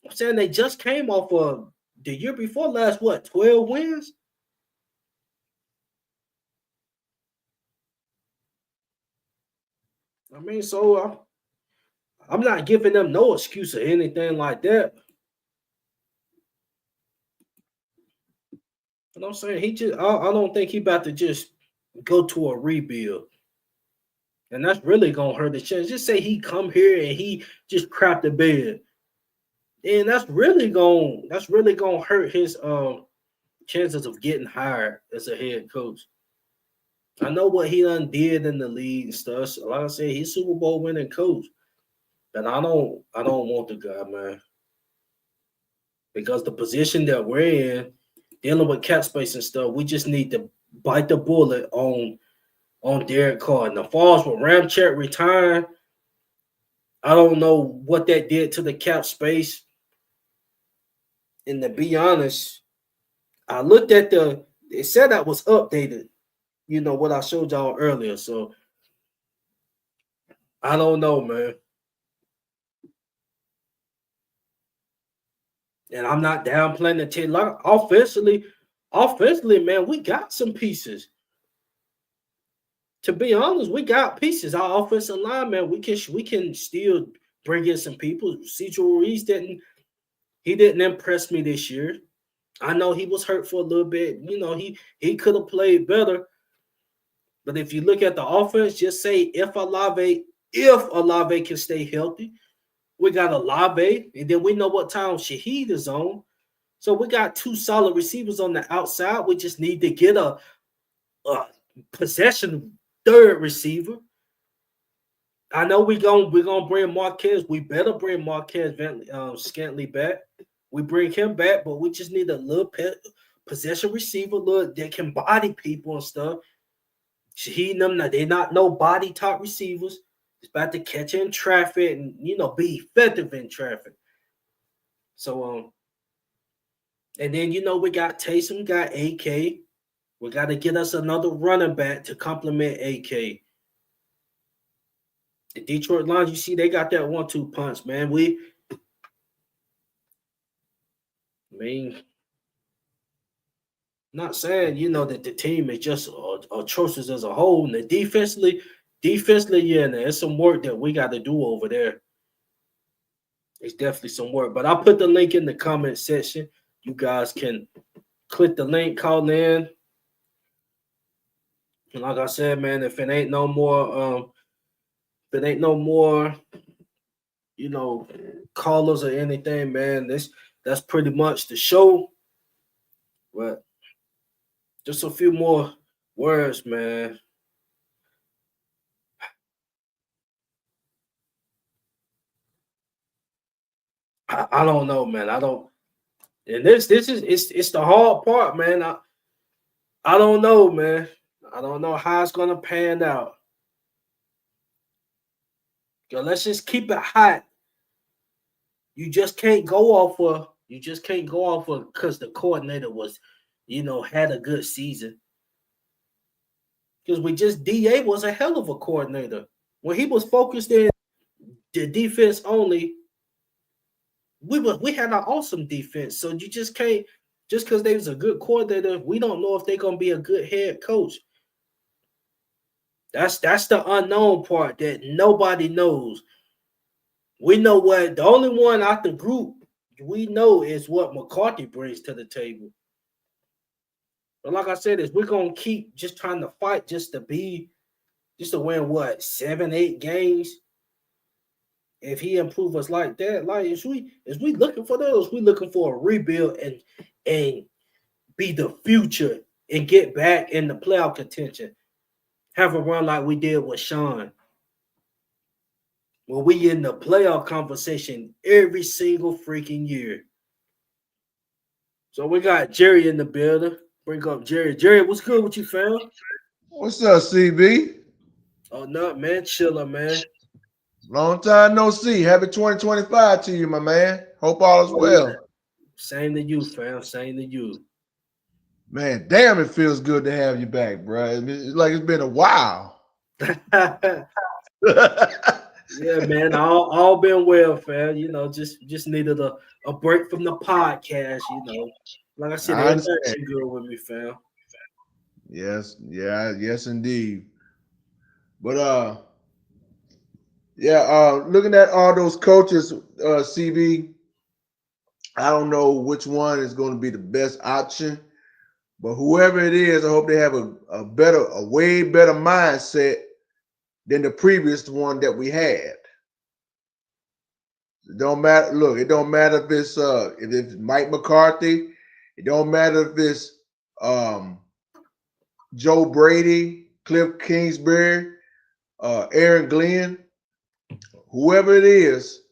I'm saying they just came off of the year before last, 12 wins? I mean, so I'm not giving them no excuse or anything like that. But I'm saying I don't think he about to just go to a rebuild. And that's really gonna hurt the chance. Just say he come here and he just crap the bed. And that's really gonna hurt his chances of getting hired as a head coach. I know what he done did in the league and stuff. So like I said, he's Super Bowl winning coach. And I don't want the guy, man. Because the position that we're in, dealing with cap space and stuff, we just need to bite the bullet on Derek Carr. And the falls with Ramchick retiring, I don't know what that did to the cap space. And to be honest, I looked at it said that was updated, what I showed y'all earlier. So I don't know, man. And I'm not downplaying the team. Like offensively, man, we got some pieces. To be honest, we got pieces. Our offensive line, man, we can still bring in some people. Cedro Ruiz didn't impress me this year. I know he was hurt for a little bit. He could have played better. But if you look at the offense, just say if Olave can stay healthy, we got Olave, and then we know what time Shaheed is on. So we got two solid receivers on the outside. We just need to get a possession third receiver. I know we're gonna bring Marquez. We better bring Marquez Scantley back. We bring him back, but we just need a little possession receiver, that can body people and stuff. Shaheed and them, they're not no body top receivers. It's about to catch in traffic and be effective in traffic. So and then we got Taysom, got AK. We got to get us another running back to complement AK. The Detroit Lions, you see, they got that 1-2 punch, man. Not saying that the team is just atrocious as a whole. And defensively, yeah, there's some work that we got to do over there. It's definitely some work. But I'll put the link in the comment section. You guys can click the link, call in. And like I said, man, if it ain't no more, callers or anything, man, that's pretty much the show. But just a few more words, man. I don't know, man. I don't. And this is it's the hard part, man. I don't know, man. I don't know how it's gonna pan out. So let's just keep it hot. You just can't go off because the coordinator was, had a good season. Because DA was a hell of a coordinator. When he was focused in the defense only, we had an awesome defense. So you just can't, just because they was a good coordinator, we don't know if they're gonna be a good head coach. That's the unknown part that nobody knows. We know what the only one out the group we know is what McCarthy brings to the table. But like I said, we're gonna keep just trying to fight just to win 7-8 games. If he improve us like that, like is we looking for those? We looking for a rebuild and be the future and get back in the playoff contention. Have a run like we did with Sean. Well, we in the playoff conversation every single freaking year. So we got Jerry in the building. Bring up Jerry. Jerry, what's good with you, fam? What's up, CB? Oh, no, man. Chiller, man. Long time no see. Happy 2025 to you, my man. Hope all is well. Same to you, fam. Same to you. Man, damn, it feels good to have you back, bro. It's like it's been a while. Yeah, man, all been well, fam. Just needed a break from the podcast. Like I said, I everything's understand. been good with me, fam. Yes, yeah, yes, indeed. But yeah, looking at all those coaches, CB, I don't know which one is going to be the best option, but whoever it is, I hope they have a way better mindset than the previous one that we had. It don't matter. Look, it don't matter if it's Mike McCarthy. It don't matter if it's um, Joe Brady, Cliff Kingsbury, Aaron Glenn, whoever it is.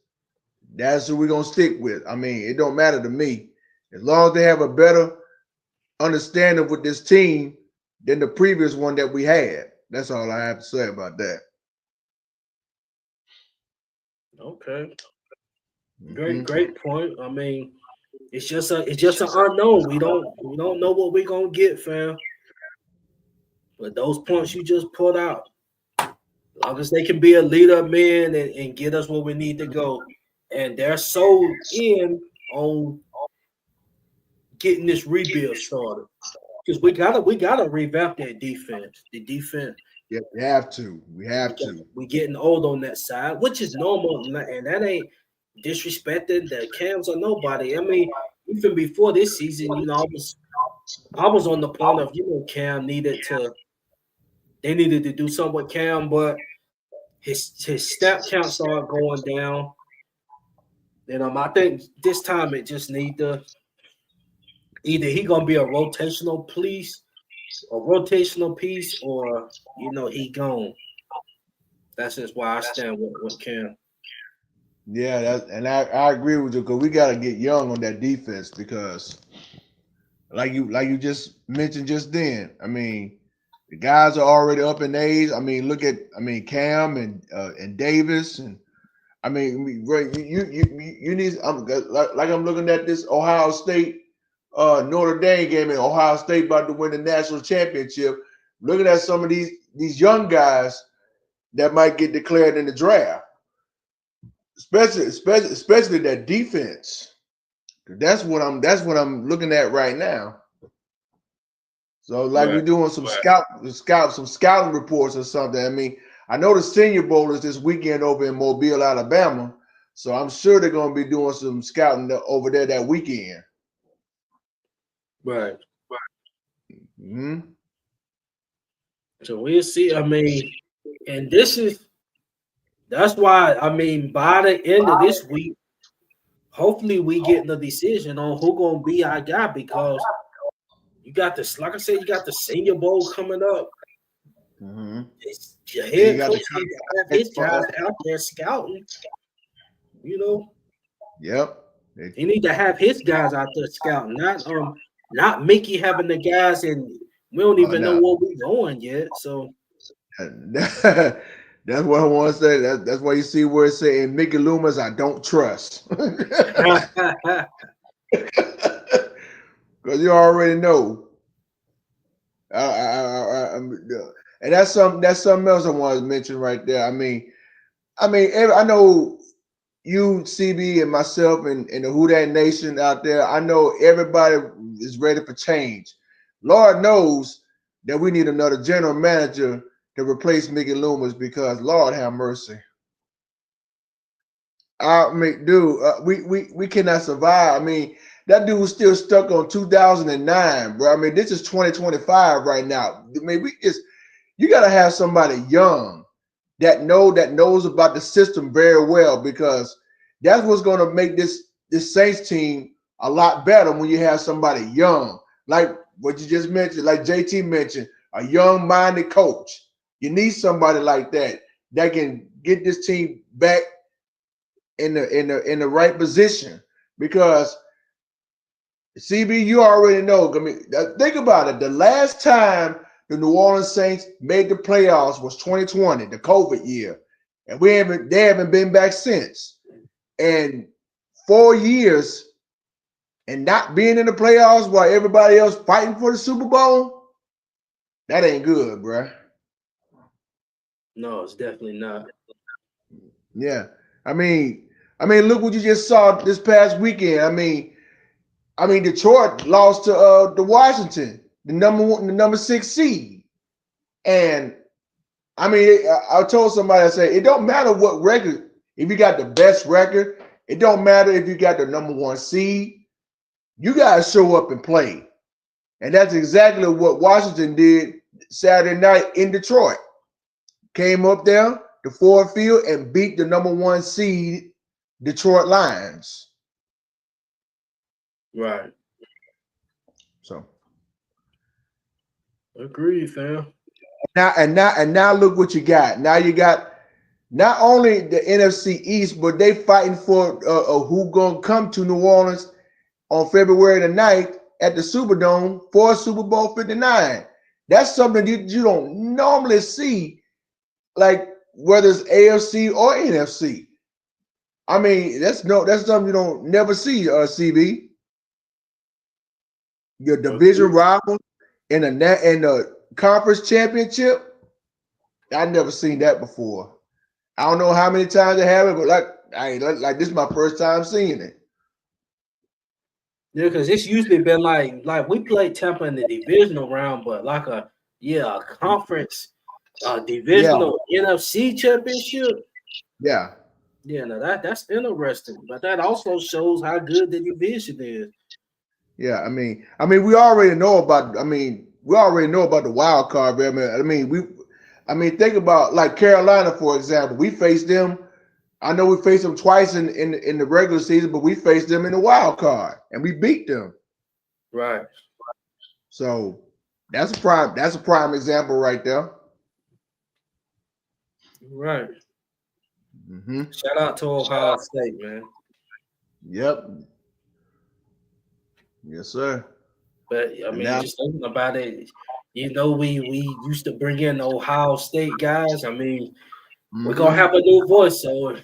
That's who we're gonna stick with. I mean, it don't matter to me. As long as they have a better understanding with this team than the previous one that we had. That's all I have to say about that. Okay, Mm-hmm. great point. I mean, it's just an unknown. We don't know what we're gonna get, fam. But those points you just put out, as long as they can be a leader of men and get us where we need to go, and they're sold in on getting this rebuild started. Because we gotta revamp that defense. The defense Yeah, we have to. We have to. we getting old on that side, which is normal, and that ain't disrespecting the Cams or nobody. I mean, even before this season, I was on the point of Cam they needed to do something with Cam, but his snap count started going down. I think this time it just need to either he gonna be a rotational piece, or he gone. That's just why I stand with Cam. Yeah, I agree with you because we got to get young on that defense because like you just mentioned just then. I mean, the guys are already up in age. I mean, look at Cam and Davis and right, you need. Like I'm looking at this Ohio State Notre Dame game, and Ohio State about to win the national championship. Looking at some of these young guys that might get declared in the draft, especially that defense. That's what I'm looking at right now. So like we're Right. doing some scouting reports or something. I mean, I know the Senior Bowl is this weekend over in Mobile, Alabama. So I'm sure they're going to be doing some scouting over there that weekend. Right. Hmm. So we'll see. I mean, and that's why I mean by the end of this week, hopefully we get the decision on who gonna be our guy, because you got this, like I said, you got the Senior Bowl coming up. Hmm. Your And you head got coach the need to have his guys out there scouting. You know, yep. he need to have his guys out there scouting, not Mickey having the guys, and we don't even know No, where we going yet. So that's what I want to say. That's why you see where it's saying Mickey Loomis, I don't trust. Because you already know. And that's something else I wanted to mention right there. I know you, CB, and myself, and the Who Dat Nation out there. I know everybody is ready for change. Lord knows that we need another general manager to replace Mickey Loomis because Lord have mercy. I mean, dude, we cannot survive. I mean, that dude's still stuck on 2009, bro. I mean, this is 2025 right now. I mean, you got to have somebody young that knows about the system very well because that's what's going to make this Saints team a lot better when you have somebody young, like what you just mentioned, like JT mentioned, a young-minded coach. You need somebody like that can get this team back in the right position because CB, you already know. I mean, think about it. The last time the New Orleans Saints made the playoffs was 2020, the COVID year, and they haven't been back since. And 4 years and not being in the playoffs while everybody else fighting for the Super Bowl, that ain't good, bruh. no, it's definitely not. Yeah. I mean, look what you just saw this past weekend. Detroit lost to the Washington, the number one, the number 6 seed, and I told somebody, I said, it don't matter what record. If you got the best record, it don't matter if you got the number 1 seed. You gotta show up and play, and that's exactly what Washington did Saturday night in Detroit. Came up there, the Ford Field, and beat the number 1 seed Detroit Lions. Right. So Agreed, fam. now look what you got. Now you got not only the NFC East, but they fighting for who gonna come to New Orleans on February the 9th at the Superdome for Super Bowl 59. That's something you don't normally see, like whether it's AFC or NFC. That's something you don't never see, CB. Your division Agreed. rival in the conference championship. I never seen that before. I don't know how many times they have it, but like this is my first time seeing it. Yeah, because it's usually been like we played Tampa in the divisional round, but like a conference Yeah, divisional NFC championship. yeah, Yeah, no, that's interesting. But that also shows how good the division is. yeah. We already know about. We already know about the wild card. Man. Think about like Carolina, for example. We faced them. I know we faced them twice in the regular season, but we faced them in the wild card and we beat them. Right, So that's a prime example right there. right. Mm-hmm. Shout out to Ohio State, man. Yep. Yes, sir. But I And mean, now, just thinking about it, we used to bring in Ohio State guys. I mean, we're gonna mm-hmm. have a new voice, so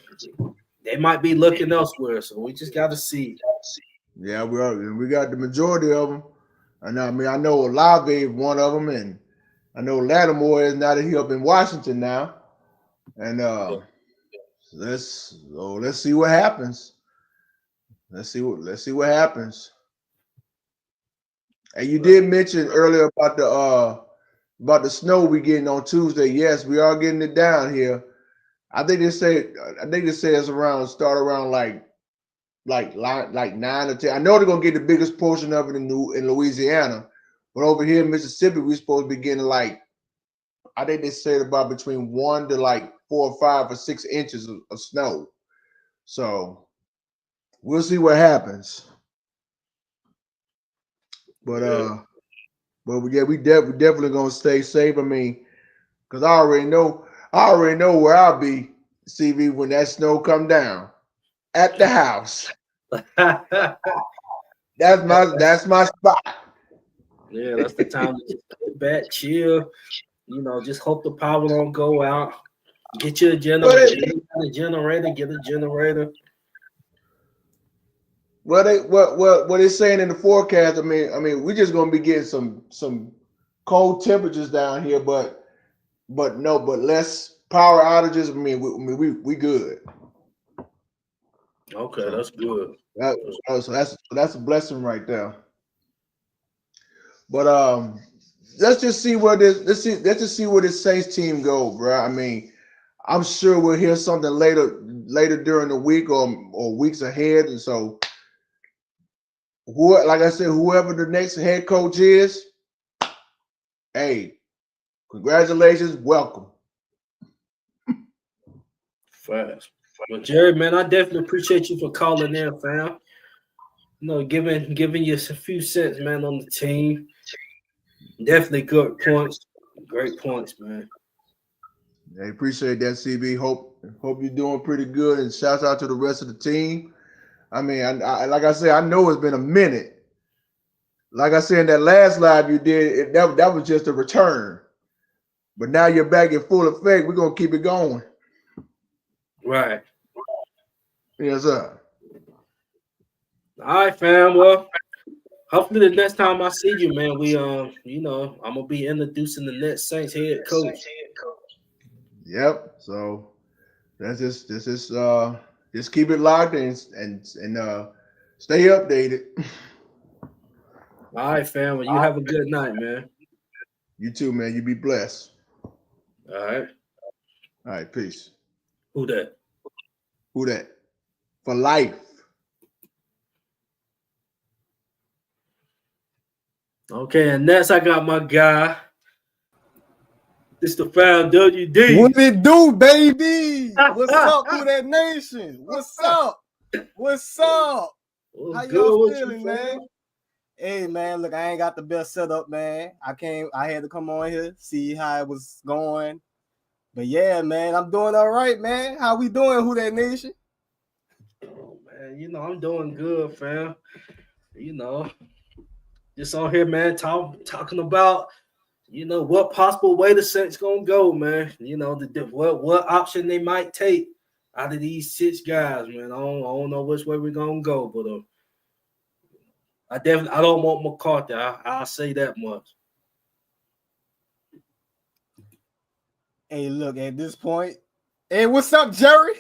they might be looking elsewhere. So we just got to see. Yeah, we got the majority of them. And I know Olave is one of them, and I know Lattimore is now that he up in Washington now. And let's see what happens. Let's see what happens. And you did mention earlier about the snow we getting on Tuesday. Yes, we are getting it down here. I think they say it's around start around like 9 or 10. I know they're gonna get the biggest portion of it in Louisiana, but over here in Mississippi, we're supposed to be getting like I think they said about between 1 to like 4 or 5 or 6 inches of snow. So we'll see what happens. But Yeah. yeah, we definitely gonna stay safe. Because I already know where I'll be, CV, when that snow come down at the house. That's my spot. Yeah, that's the time to just sit back, chill. Just hope the power don't go out. Get you a What generator. they, A generator. Get a generator. what they saying in the forecast? We're just gonna be getting some cold temperatures down here, but less power outages. We good. Okay, So that's good. that, that's a blessing right there. But let's just see where this let's just see where this Saints team go, bro. I'm sure we'll hear something later during the week or weeks ahead. And so like I said, whoever the next head coach is, hey, congratulations, welcome. Fast. Well, Jerry, man, I definitely appreciate you for calling in, fam. Giving you a few cents, man, on the team. Definitely good points. Great points, man. I appreciate that, CB. Hope you're doing pretty good, and shouts out to the rest of the team. Like I said, I know it's been a minute. Like I said in that last live you did, that was just a return. But now you're back in full effect. We're gonna keep it going. Right. Yes, sir. All right, fam. Well, hopefully the next time I see you, man, I'm gonna be introducing the next Saints head coach. Yep. So just keep it locked and stay updated. All right, fam. Well, you have a good night, man. You too, man. You be blessed. All right. All right, peace. Who that? Who that? For life. Okay, and next I got my guy. This the fam What WD. it do, baby? What's up, Who That Nation? What's up? What's up? How What's y'all good with you, feeling, fam? man? Hey, man, look, I ain't got the best setup, man. I had to come on here, see how it was going. But yeah, man, I'm doing all right, man. How we doing, Who That Nation? Oh man, I'm doing good, fam. You know, just on here, man, talking about what possible way the Saints gonna go, man. What option they might take out of these 6 guys, man. I don't know which way we're gonna go, but I don't want McCarthy. I'll say that much. Hey, look, at this point. Hey, what's up, Jerry?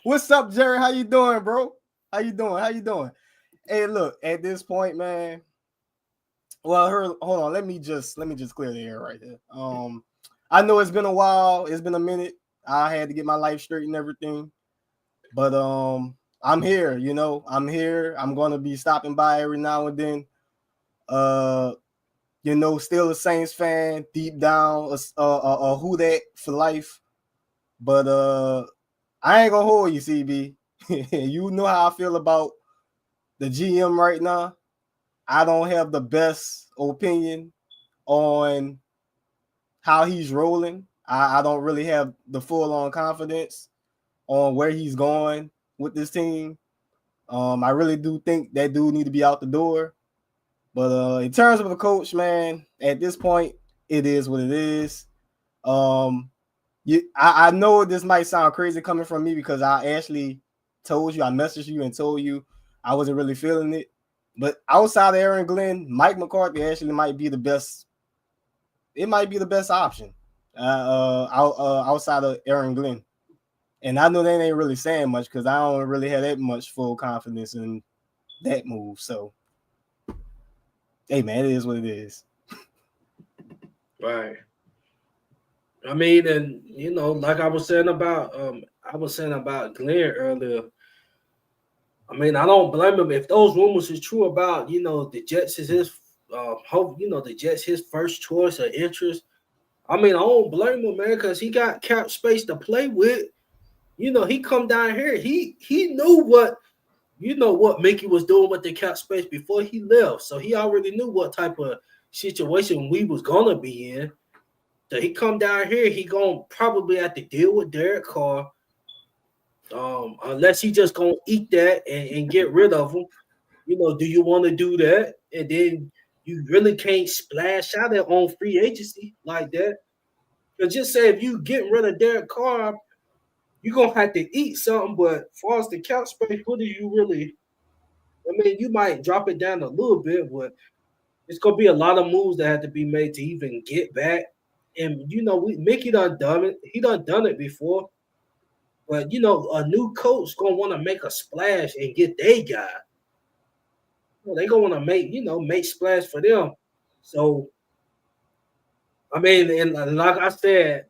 What's up, Jerry? How you doing, bro? How you doing? Hey, look, at this point, man. Well, hold on. Let me just clear the air right there. I know it's been a while. It's been a minute. I had to get my life straight and everything. But I'm here, I'm here. I'm gonna be stopping by every now and then. Still a Saints fan, deep down, a who that for life. But I ain't gonna hold you, CB. You know how I feel about the GM right now. I don't have the best opinion on how he's rolling. I don't really have the full-on confidence on where he's going with this team. I really do think that dude need to be out the door. But in terms of a coach, man, at this point, it is what it is. I know this might sound crazy coming from me because I actually I messaged you and told you I wasn't really feeling it. But outside of Aaron Glenn, Mike McCarthy actually might be the best. It might be the best option outside of Aaron Glenn. And I know they ain't really saying much because I don't really have that much full confidence in that move. So, hey, man, it is what it is. Right. I mean, and like I was saying about Glenn earlier. I mean, I don't blame him if those rumors is true about the Jets is his the Jets his first choice or interest. I mean, I don't blame him, man, because he got cap space to play with. He come down here. He knew what Mickey was doing with the cap space before he left. So he already knew what type of situation we was gonna be in. So he come down here, he gonna probably have to deal with Derek Carr. Unless he just gonna eat that and get rid of him. Do you want to do that? And then you really can't splash out there on free agency like that. Because just say if you get rid of Derek Carr, you're gonna have to eat something. But as far as the cap space, what do you really? I mean, you might drop it down a little bit, but it's gonna be a lot of moves that have to be made to even get back. And Mickey done it. He done it before. But a new coach gonna want to make a splash and get their guy. They gonna want to make splash for them. So I mean, and like I said,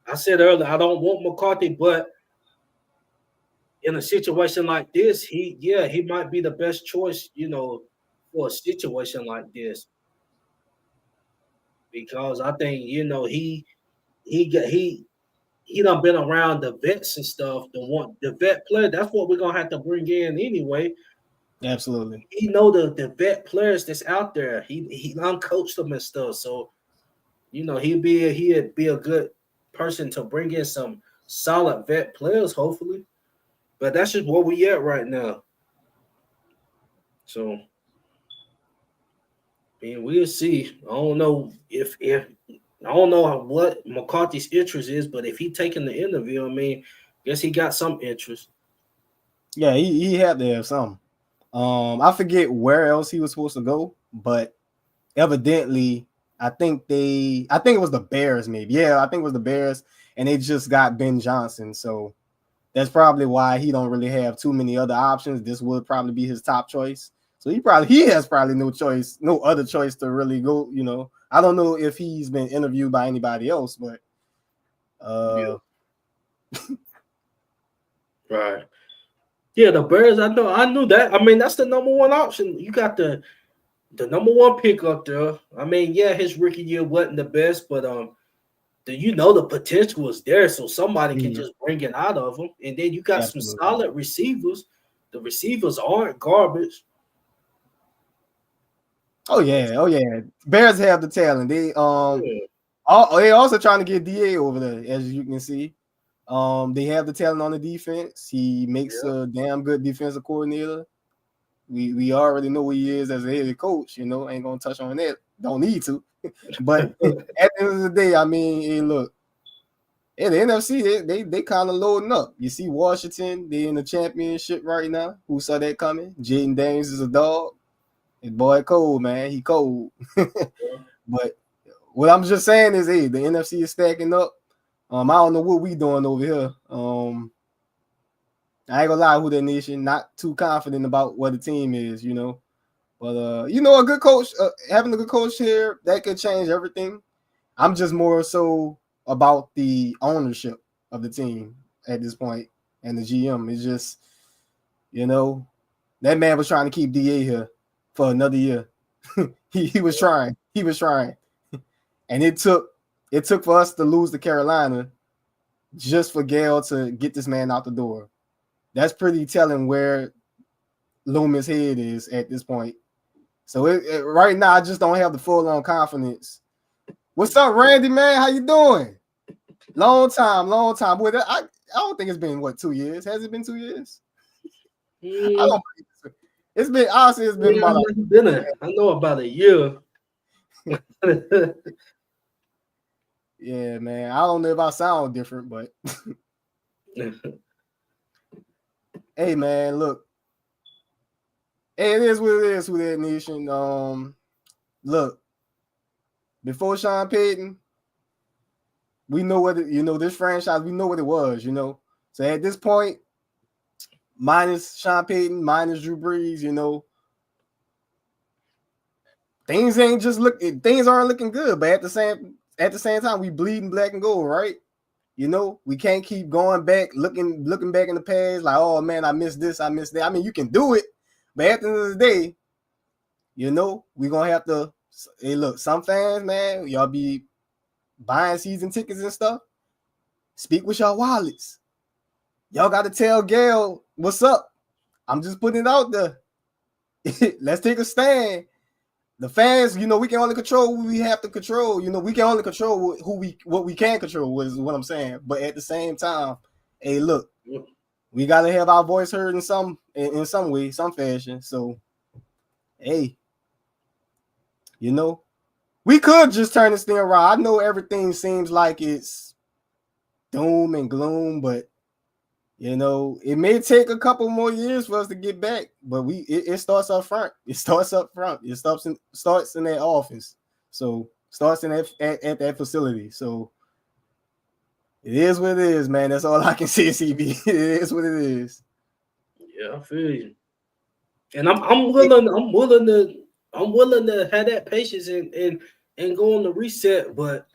I said earlier, I don't want McCarthy, but in a situation like this, he might be the best choice, for a situation like this. Because I think, he done been around the vets and stuff. The vet player, that's what we're gonna have to bring in anyway. Absolutely. He know the vet players that's out there. He uncoached them and stuff. So he'd be a good person to bring in some solid vet players, hopefully. But that's just where we at right now. So, we'll see. I don't know if I don't know what McCarthy's interest is, but if he taking the interview, guess he got some interest. Yeah, he had to have some. I forget where else he was supposed to go, but evidently, I think it was the Bears, maybe. Yeah, I think it was the Bears. and they just got Ben Johnson. So that's probably why he don't really have too many other options. This would probably be his top choice. So he has probably no other choice to really go. I don't know if he's been interviewed by anybody else, but yeah. Right. Yeah, the Bears. I knew that. I mean, that's the number one option. You got the number one pick up there. I mean, yeah, his rookie year wasn't the best, but the potential was there, so somebody can just bring it out of him. And then you got some solid receivers. The receivers aren't garbage. Oh yeah. Bears have the talent. They also trying to get DA over there, as you can see. They have the talent on the defense. He makes a damn good defensive coordinator. We already know what he is as a head coach. Ain't gonna touch on that. Don't need to. But at the end of the day, I mean, hey, look, the NFC they kind of loading up. You see Washington, they in the championship right now. Who saw that coming? Jaden Daniels is a dog. His boy cold, man. He cold. But what I'm just saying is, the NFC is stacking up. I don't know what we doing over here. I ain't gonna lie, who that nation. Not too confident about what the team is, But a good coach, having a good coach here, that could change everything. I'm just more so about the ownership of the team at this point, and the GM. It's just, that man was trying to keep DA here for another year. he was trying. He was trying. And it took for us to lose to Carolina just for Gale to get this man out the door. That's pretty telling where Loomis' head is at this point. So right now, I just don't have the full-on confidence. What's up, Randy, man? How you doing? Long time. Well, I don't think it's been, 2 years? Has it been 2 years? I don't believe it. It's been, honestly, it's been about I know about a year. Yeah, man. I don't know if I sound different, but hey, man, look. Hey, it is what it is, Who That Nation. Look, before Sean Payton, we know what this franchise, we know what it was, So at this point, minus Sean Payton, minus Drew Brees, things aren't looking good. But at the same time, we bleeding black and gold, right? We can't keep going back, looking back in the past, like, oh man, I missed this, I missed that. I mean, you can do it, but at the end of the day, we're gonna have to. Hey, look, some fans, man, y'all be buying season tickets and stuff. Speak with y'all wallets. Y'all got to tell Gail what's up. I'm just putting it out there. Let's take a stand. The fans, we can only control what we have to control. We can only control what we can control, is what I'm saying. But at the same time, hey, look, we got to have our voice heard in some way, some fashion. So, hey, we could just turn this thing around. I know everything seems like it's doom and gloom, but it may take a couple more years for us to get back, but it starts up front. It starts up front. It starts in that office. So starts in at that facility. So it is what it is, man. That's all I can say, CB. It is what it is. Yeah, I feel you. And I'm willing to have that patience and go on the reset, but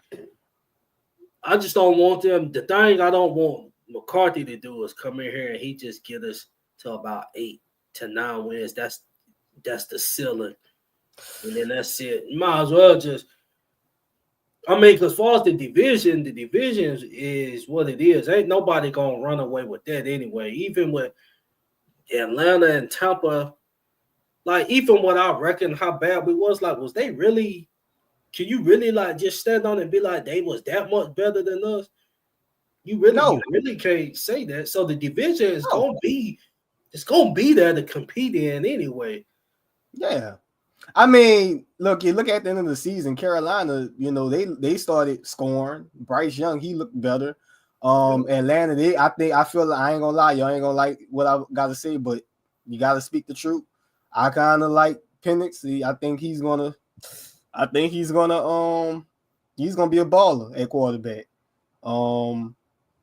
I just don't want them. The thing I don't want McCarthy to do is come in here and he just get us to about 8 to 9 wins. That's the ceiling, and then that's it. You might as well just. I mean, because as far as the division is what it is. Ain't nobody gonna run away with that anyway. Even with Atlanta and Tampa, like even what I reckon how bad we was they really? Can you really just stand on and be like they was that much better than us? You really can't say that. So the division is gonna be there to compete in anyway. Yeah. I mean, look at the end of the season, Carolina, they started scoring. Bryce Young, he looked better. Atlanta, I feel like, I ain't gonna lie, y'all ain't gonna like what I gotta say, but you gotta speak the truth. I kind of like Penix. I think he's gonna be a baller at quarterback.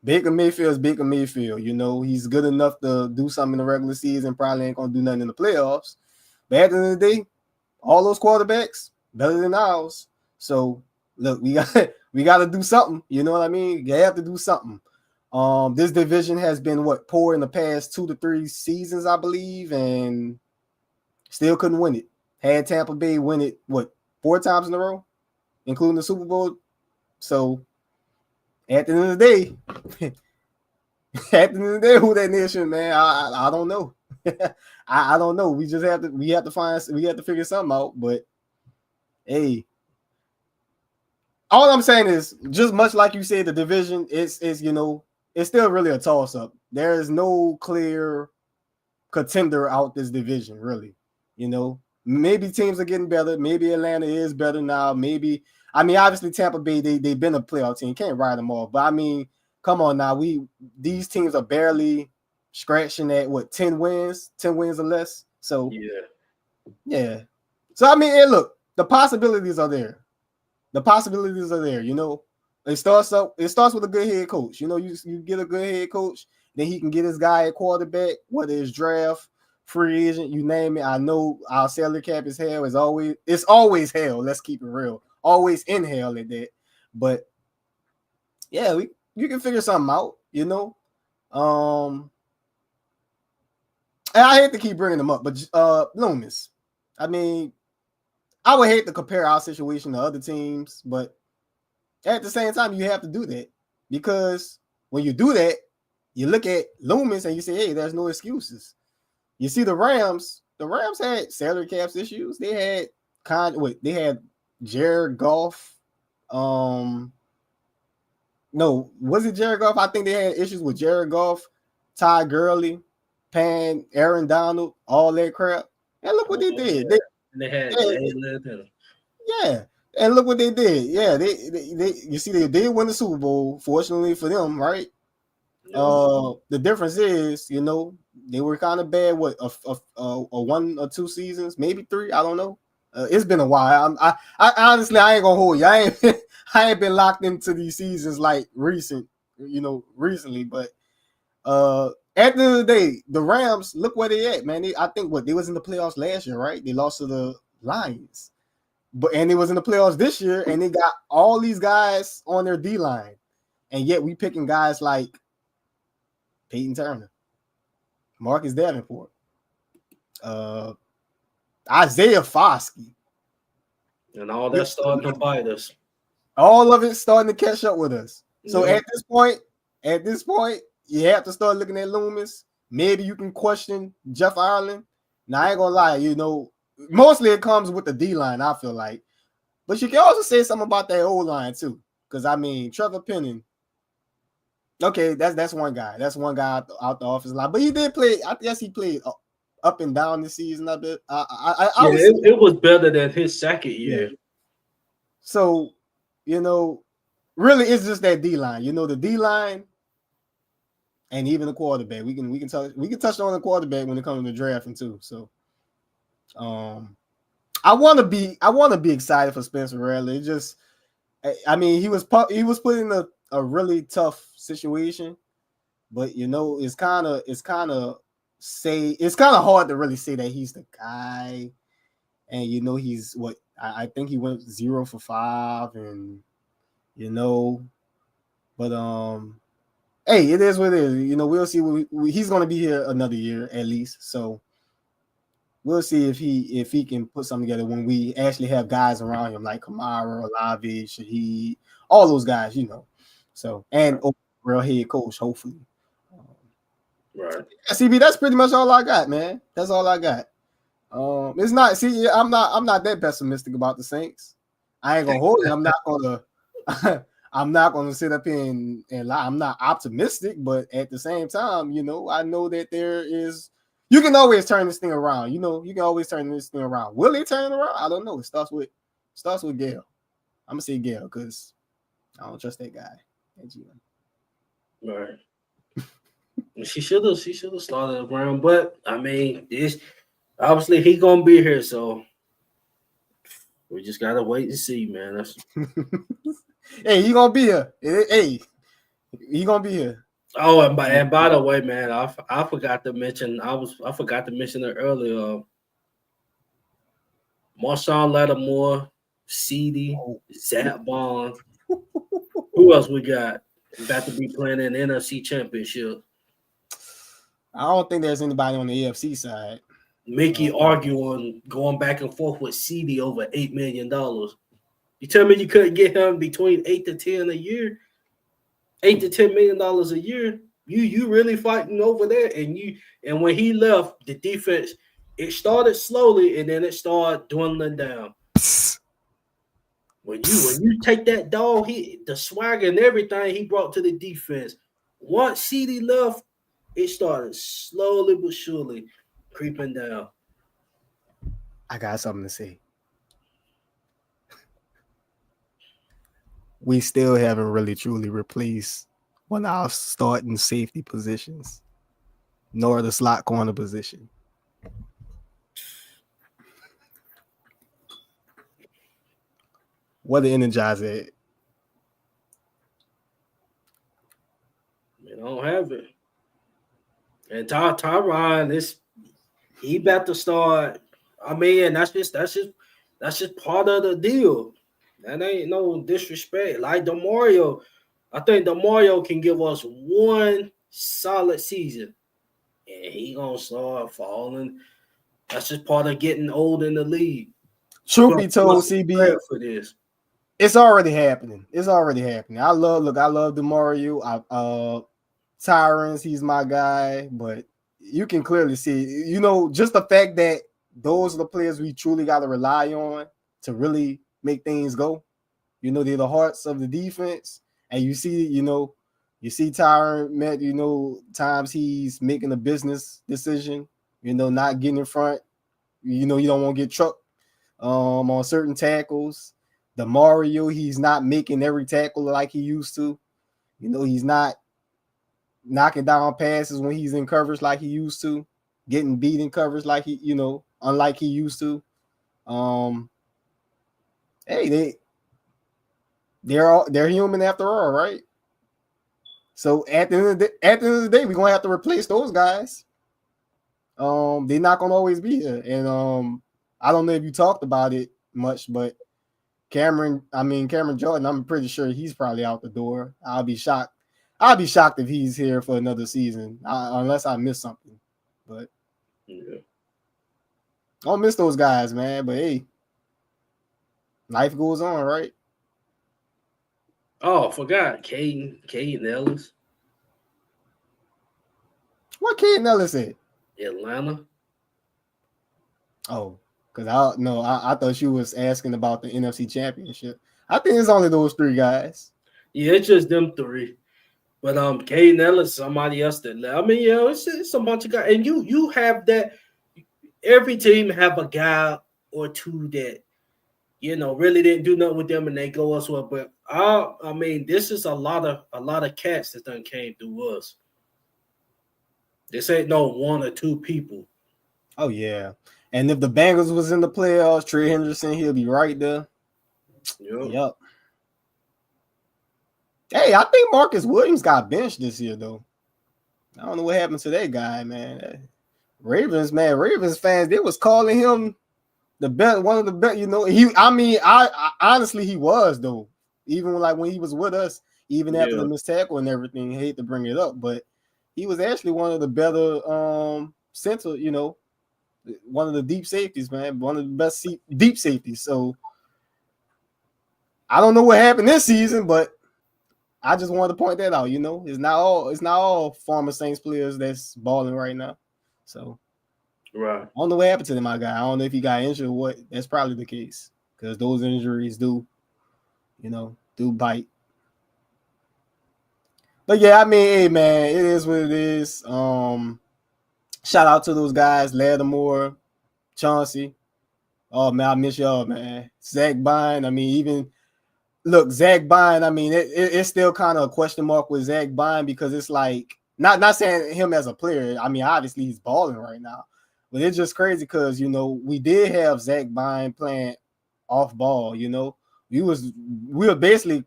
Baker Mayfield is Baker Mayfield. You know, he's good enough to do something in the regular season. Probably ain't gonna do nothing in the playoffs. But at the end of the day, all those quarterbacks better than ours. So look, we got to do something. You know what I mean? You have to do something. This division has been poor in the past 2 to 3 seasons, I believe, and still couldn't win it. Had Tampa Bay win it 4 times in a row, including the Super Bowl. So at the end of the day, who that nation, man? I don't know. I don't know. We have to figure something out. But hey, all I'm saying is, just much like you said, the division is it's still really a toss up. There is no clear contender out this division, really. You know, maybe teams are getting better. Maybe Atlanta is better now. Maybe, I mean, obviously Tampa Bay, they've been a playoff team. Can't ride them all. But I mean, come on now. These teams are barely scratching at 10 wins or less. So yeah. So I mean, look, the possibilities are there. You know, it starts with a good head coach. You know, you get a good head coach, then he can get his guy at quarterback, whether it's draft, free agent, you name it. I know our salary cap is hell. It's always hell. Let's keep it real. Always in hell at that. But yeah, you can figure something out, you know. And I hate to keep bringing them up, but Loomis. I mean, I would hate to compare our situation to other teams, but at the same time, you have to do that, because when you do that, you look at Loomis and you say, hey, there's no excuses. You see the Rams had salary caps issues. They had Jared Goff. No, was it Jared Goff? I think they had issues with Jared Goff, Ty Gurley, Aaron Donald, all that crap. And look what they did. They had yeah. And look what they did. Yeah, they you see they did win the Super Bowl, fortunately for them, right? Yeah. The difference is, you know, they were kind of bad. A 1 or 2 seasons, maybe 3. I don't know. It's been a while. I honestly, I ain't gonna hold you. I ain't been locked into these seasons like recently. But at the end of the day, the Rams, look where they at, man. I think they was in the playoffs last year, right? They lost to the Lions. And they was in the playoffs this year, and they got all these guys on their D line, and yet we picking guys like Payton Turner, Marcus Davenport, Isaiah Foskey, and all that starting to bite us. All of it starting to catch up with us. So at this point, you have to start looking at Loomis. Maybe you can question Jeff Ireland. Now I ain't gonna lie, you know. Mostly it comes with the D line, I feel like. But you can also say something about that O line too. Because I mean, Trevor Penning. Okay, that's one guy. That's one guy out the offensive line. But he did play. I guess he played up and down this season a bit. It was better than his second year. Yeah. So, you know, really it's just that D line. You know, the D line and even the quarterback. We can touch on the quarterback when it comes to drafting too. So I want to be excited for Spencer Rattler. It just, I mean, he was put in a really tough situation, but you know, it's kind of hard to really say that he's the guy. And you know, he's I think he went 0 for 5, and you know, but hey, it is what it is. You know, we'll see. He's going to be here another year at least, so we'll see if he can put something together when we actually have guys around him like Kamara, Olave, Shaheed, all those guys, you know. So, and real head coach, hopefully. Right. CB, that's pretty much all I got, man. That's all I got. It's not. See, I'm not that pessimistic about the Saints. I ain't gonna hold it. I'm not gonna sit up here and lie. I'm not optimistic, but at the same time, you know, I know that there is. You can always turn this thing around. You know, you can always turn this thing around. Will it turn around? I don't know. It starts with Gail. I'm gonna say Gail because I don't trust that guy. Right. She should have started around, but I mean, it's obviously he gonna be here, so we just gotta wait and see, man. Hey, he gonna be here. Hey, He gonna be here. Oh, and by the way, man, I forgot to mention I forgot to mention it earlier. Marshawn Lattimore, CD, Zach Bond. Who else we got? About to be playing in the NFC Championship. I don't think there's anybody on the AFC side. Mickey arguing, going back and forth with CD over $8 million. You tell me you couldn't get him between 8 to 10 a year, $8 to $10 million a year. You really fighting over there, and when he left, the defense it started slowly and then it started dwindling down. When you take that dog, the swagger and everything he brought to the defense. Once CD left, it started slowly but surely creeping down. I got something to say. We still haven't really truly replaced one of our starting safety positions, nor the slot corner position. What the Energizer at? They don't have it. And Tyron, he about to start. I mean, that's just part of the deal. That ain't no disrespect. Like DeMario, I think DeMario can give us one solid season, and he gonna start falling. That's just part of getting old in the league. Truth be told, CB, for this. It's already happening. I love DeMario. Tyrants, he's my guy, but you can clearly see, just the fact that those are the players we truly got to rely on to really make things go. They're the hearts of the defense, and you see Tyron, times he's making a business decision, not getting in front. You don't want to get trucked on certain tackles. The Mario, he's not making every tackle like he used to. He's not knocking down passes when he's in coverage like he used to, getting beat in coverage like unlike he used to. Hey, they're human after all, right? So at the end of the day, we're gonna have to replace those guys. They're not gonna always be here. And I don't know if you talked about it much, but Cameron Jordan, I'm pretty sure he's probably out the door. I'll be shocked if he's here for another season, unless I miss something. But yeah, I don't miss those guys, man. But hey, life goes on, right? Oh, I forgot Caden Ellis. What Caden Ellis at? Atlanta. Oh, because I thought you was asking about the NFC Championship. I think it's only those three guys. Yeah, it's just them three. But Caden Ellis, somebody else that left. I mean, it's a bunch of guys, and you have that. Every team have a guy or two that really didn't do nothing with them, and they go elsewhere. But I mean, this is a lot of cats that done came through us. This ain't no one or two people. Oh yeah, and if the Bengals was in the playoffs, Trey Henderson, he'll be right there. Yep. Hey, I think Marcus Williams got benched this year, though. I don't know what happened to that guy, man. Ravens fans, they was calling him the best, one of the best. I honestly, he was though. Even when he was with us, even after the missed tackle and everything. I hate to bring it up, but he was actually one of the better center. One of the deep safeties, man. One of the best deep safeties. So I don't know what happened this season, but I just wanted to point that out. It's not all former Saints players that's balling right now. So, right. I don't know what happened to my guy. I don't know if he got injured or what. That's probably the case because those injuries do bite. But yeah, I mean, hey man, it is what it is. Shout out to those guys, Lattimore, Chauncey. Oh man, I miss y'all, man. Zach Bine. I mean, Zach Bine, I mean, it's still kind of a question mark with Zach Bine because it's like, not saying him as a player. I mean, obviously he's balling right now. But it's just crazy because, we did have Zach Bine playing off ball, We were basically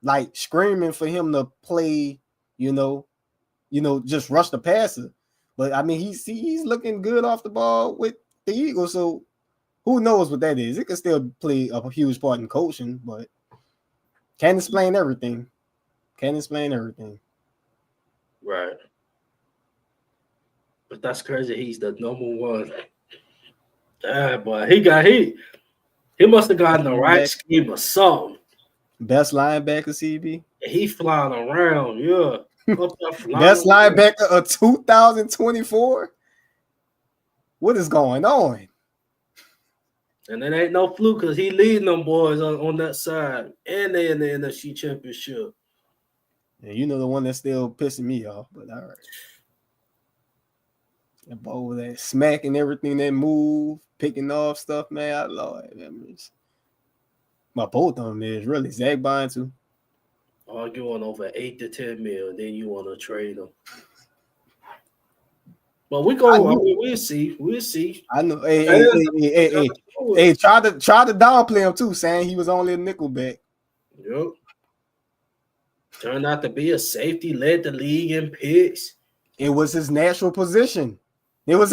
like screaming for him to play just rush the passer. But I mean, he's looking good off the ball with the Eagles. So who knows what that is? It could still play a huge part in coaching, but can't explain everything. Right. But that's crazy. He's the number one. Boy, he must have gotten the right scheme or something. Best linebacker, CB. He flying around, yeah. Best linebacker of 2024. What is going on? And it ain't no fluke because he leading them boys on that side, and they in the NFC Championship. And the one that's still pissing me off, but all right. And over that smacking everything that move, picking off stuff, man. Lord, my both of them is really Zach Bond too. Arguing over 8 to 10 mil, and then you want to trade them. But we'll see. We'll see. I know. Hey, try to downplay him too, saying he was only a nickelback. Yep. Turned out to be a safety, led the league in picks. It was his natural position. Yep.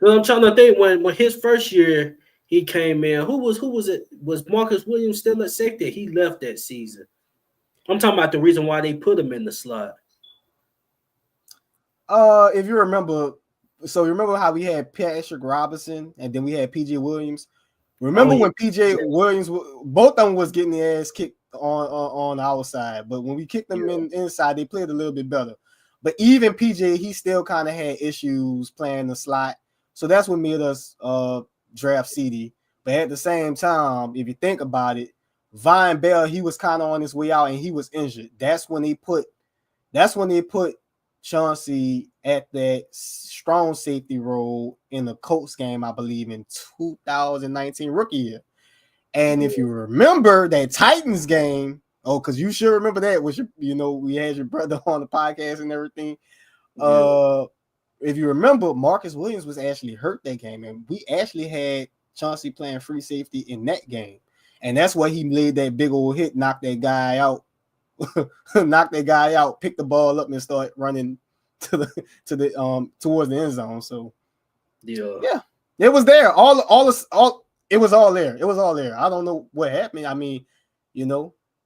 Well, I'm trying to think when his first year he came in. Who was it? Was Marcus Williams still at safety? He left that season. I'm talking about the reason why they put him in the slot. If you remember, so you remember how we had Patrick Robinson and then we had PJ Williams. Remember when PJ Williams, both of them was getting their ass kicked on our side, but when we kicked them inside, they played a little bit better. But even PJ, he still kind of had issues playing the slot, so that's what made us draft CD. But at the same time, if you think about it, Von Bell, he was kind of on his way out and he was injured. That's when they put Chauncey at that strong safety role in the Colts game, I believe, in 2019 rookie year. And if you remember that Titans game, because you should remember that, which we had your brother on the podcast and everything. If you remember, Marcus Williams was actually hurt that game, and we actually had Chauncey playing free safety in that game, and that's why he laid that big old hit, knocked that guy out. Pick the ball up and start running towards the end zone. So yeah, it was there. It was all there. I don't know what happened. I mean,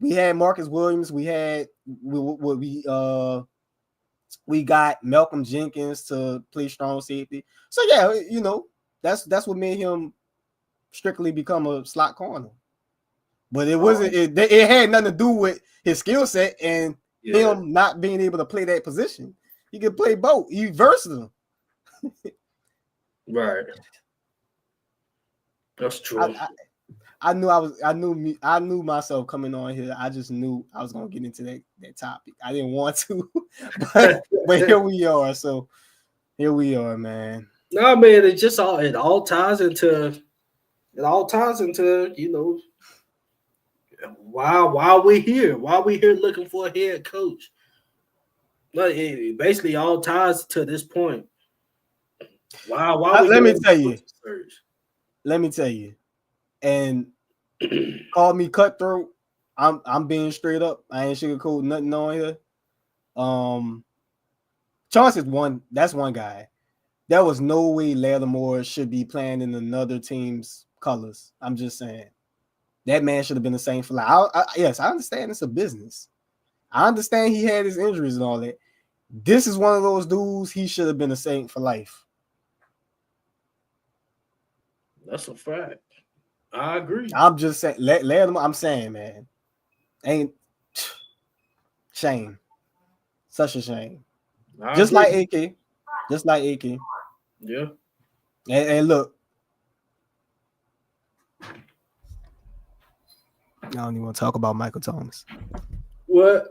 we had Marcus Williams. We got Malcolm Jenkins to play strong safety. So yeah, that's what made him strictly become a slot corner. But it wasn't. It had nothing to do with his skill set and him not being able to play that position. He could play both. He versatile. Right. That's true. I knew myself coming on here. I just knew I was gonna get into that topic. I didn't want to, but here we are. So here we are, man. No, man, it all ties into why we're here. Why we here looking for a head coach. Like, it basically all ties to this point. Why let me tell you. And call me cutthroat. I'm being straight up. I ain't sugarcoating nothing on here. Chauncey's one. That's one guy. There was no way Lattimore should be playing in another team's colors. I'm just saying. That man should have been the same for life. Yes, I understand it's a business. I understand he had his injuries and all that. This is one of those dudes, he should have been a Saint for life. That's a fact. I agree. I'm just saying, I'm saying, man. Ain't shame. Such a shame. Just like AK. Yeah. And look, I don't even want to talk about Michael Thomas. Well,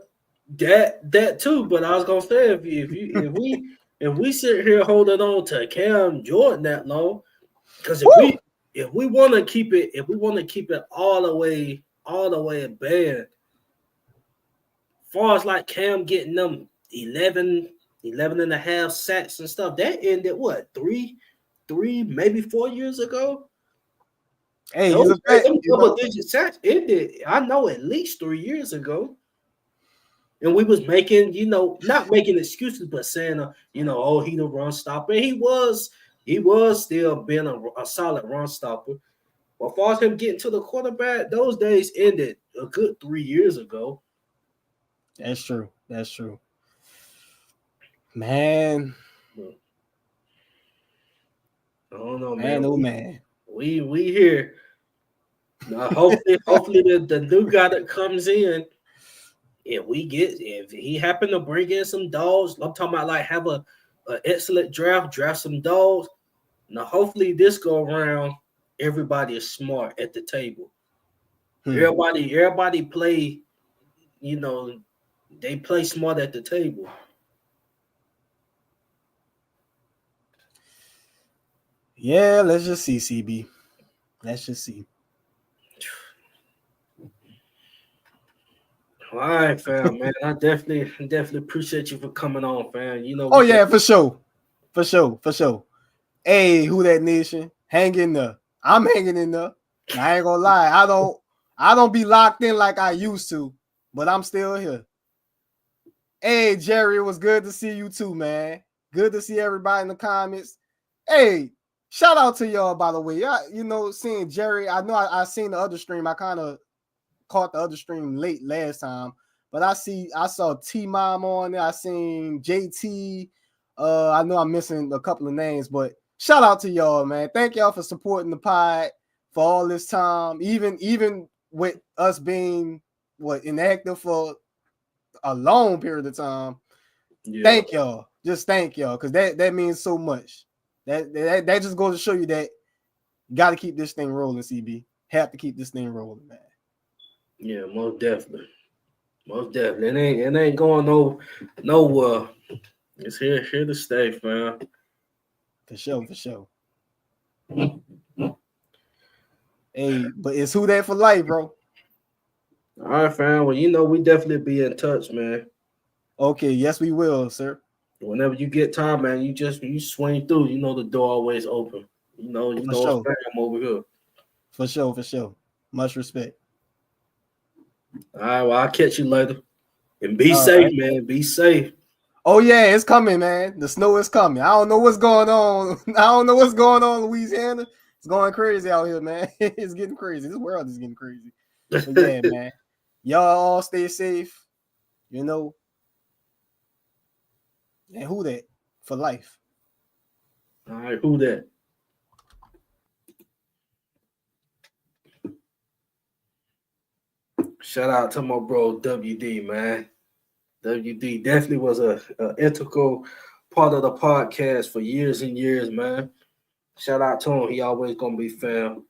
that too, but I was gonna say if we sit here holding on to Cam Jordan that long, because if we want to keep it all the way in band, far as like Cam getting them 11 and a half sacks and stuff, that ended what 3 maybe 4 years ago. Hey, he's a vet. Them double-digit sacks ended, I know, at least 3 years ago. And we was making, not making excuses, but saying, oh, he the run stopper. And he was still being a solid run stopper. But as far as him getting to the quarterback, those days ended a good 3 years ago. That's true. That's true. Man. I don't know, man. Man. We here. Now, hopefully the new guy that comes in, if he happen to bring in some dogs, I'm talking about like have a excellent draft some dogs. Now, hopefully this go around, everybody is smart at the table. Everybody play, they play smart at the table. Yeah, let's just see, CB. Let's just see. All right, fam, man. I definitely appreciate you for coming on, fam. Oh yeah, for sure. Hey, who that nation? Hang in there. I'm hanging in there. I ain't gonna lie. I don't be locked in like I used to, but I'm still here. Hey, Jerry, it was good to see you too, man. Good to see everybody in the comments. Hey, shout out to y'all, by the way. Seeing Jerry, I know I seen the other stream. I kind of caught the other stream late last time, but I saw T-Mom on there. I seen JT. I know I'm missing a couple of names, but shout out to y'all, man. Thank y'all for supporting the pod for all this time, even with us being inactive for a long period of time. Yeah. Thank y'all. Just thank y'all, because that means so much. That just goes to show you that you got to keep this thing rolling, CB. Have to keep this thing rolling, man. Yeah, most definitely. It ain't going nowhere. It's here to stay, fam. For sure. Hey, but it's who that for life, bro. All right, fam. Well, we definitely be in touch, man. Okay, yes, we will, sir. Whenever you get time, man, you swing through. The door always open. Sure. Fam over here. For sure. Much respect. All right, well, I'll catch you later. And be safe, man. Be safe. Oh, yeah, it's coming, man. The snow is coming. I don't know what's going on, Louisiana. It's going crazy out here, man. It's getting crazy. This world is getting crazy. But yeah, man. Y'all all stay safe. And who that? For life. All right, who that? Shout out to my bro WD, man. WD definitely was a integral part of the podcast for years and years, man. Shout out to him. He always gonna be fam.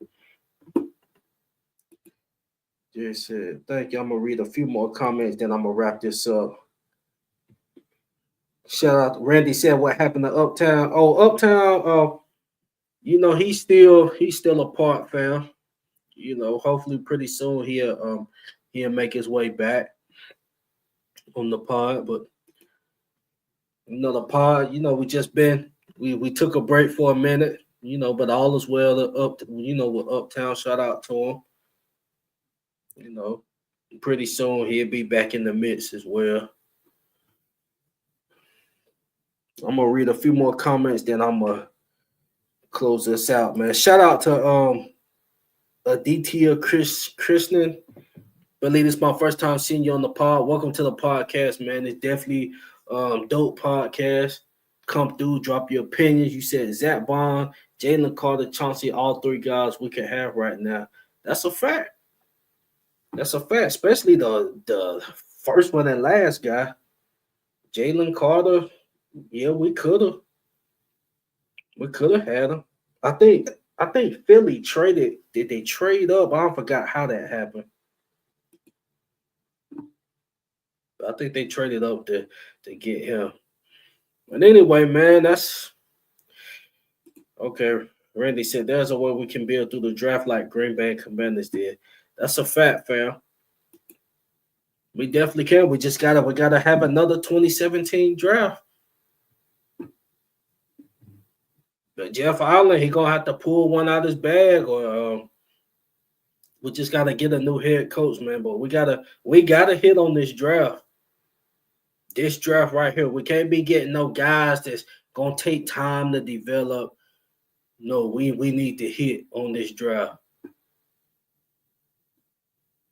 Just said, thank you. I'm gonna read a few more comments, then I'm gonna wrap this up. Shout out. Randy said, "What happened to Uptown?" Oh, Uptown. He's still a part, fam. Hopefully pretty soon he'll make his way back on the pod. But the pod, we took a break for a minute, but all is well with Uptown. Shout out to him. Pretty soon he'll be back in the midst as well. I'm gonna read a few more comments, then I'm gonna close this out, man. Shout out to Aditya Krishnan. Believe it's my first time seeing you on the pod. Welcome to the podcast, man. It's definitely dope podcast. Come through, drop your opinions. You said Zach Bond, Jalen Carter, Chauncey, all three guys we can have right now. That's a fact. Especially the first one and last guy, Jalen Carter. Yeah, we could have had him. I think Philly traded. Did they trade up? I forgot how that happened. I think they traded up to get him. But anyway, man, that's okay. Randy said there's a way we can build through the draft like Green Bay Commanders did. That's a fact, fam. We definitely can. We gotta have another 2017 draft. But Jeff Allen, he gonna have to pull one out his bag, or We just gotta get a new head coach, man. But we gotta hit on this draft. This draft right here. We can't be getting no guys that's gonna take time to develop. No, we need to hit on this draft.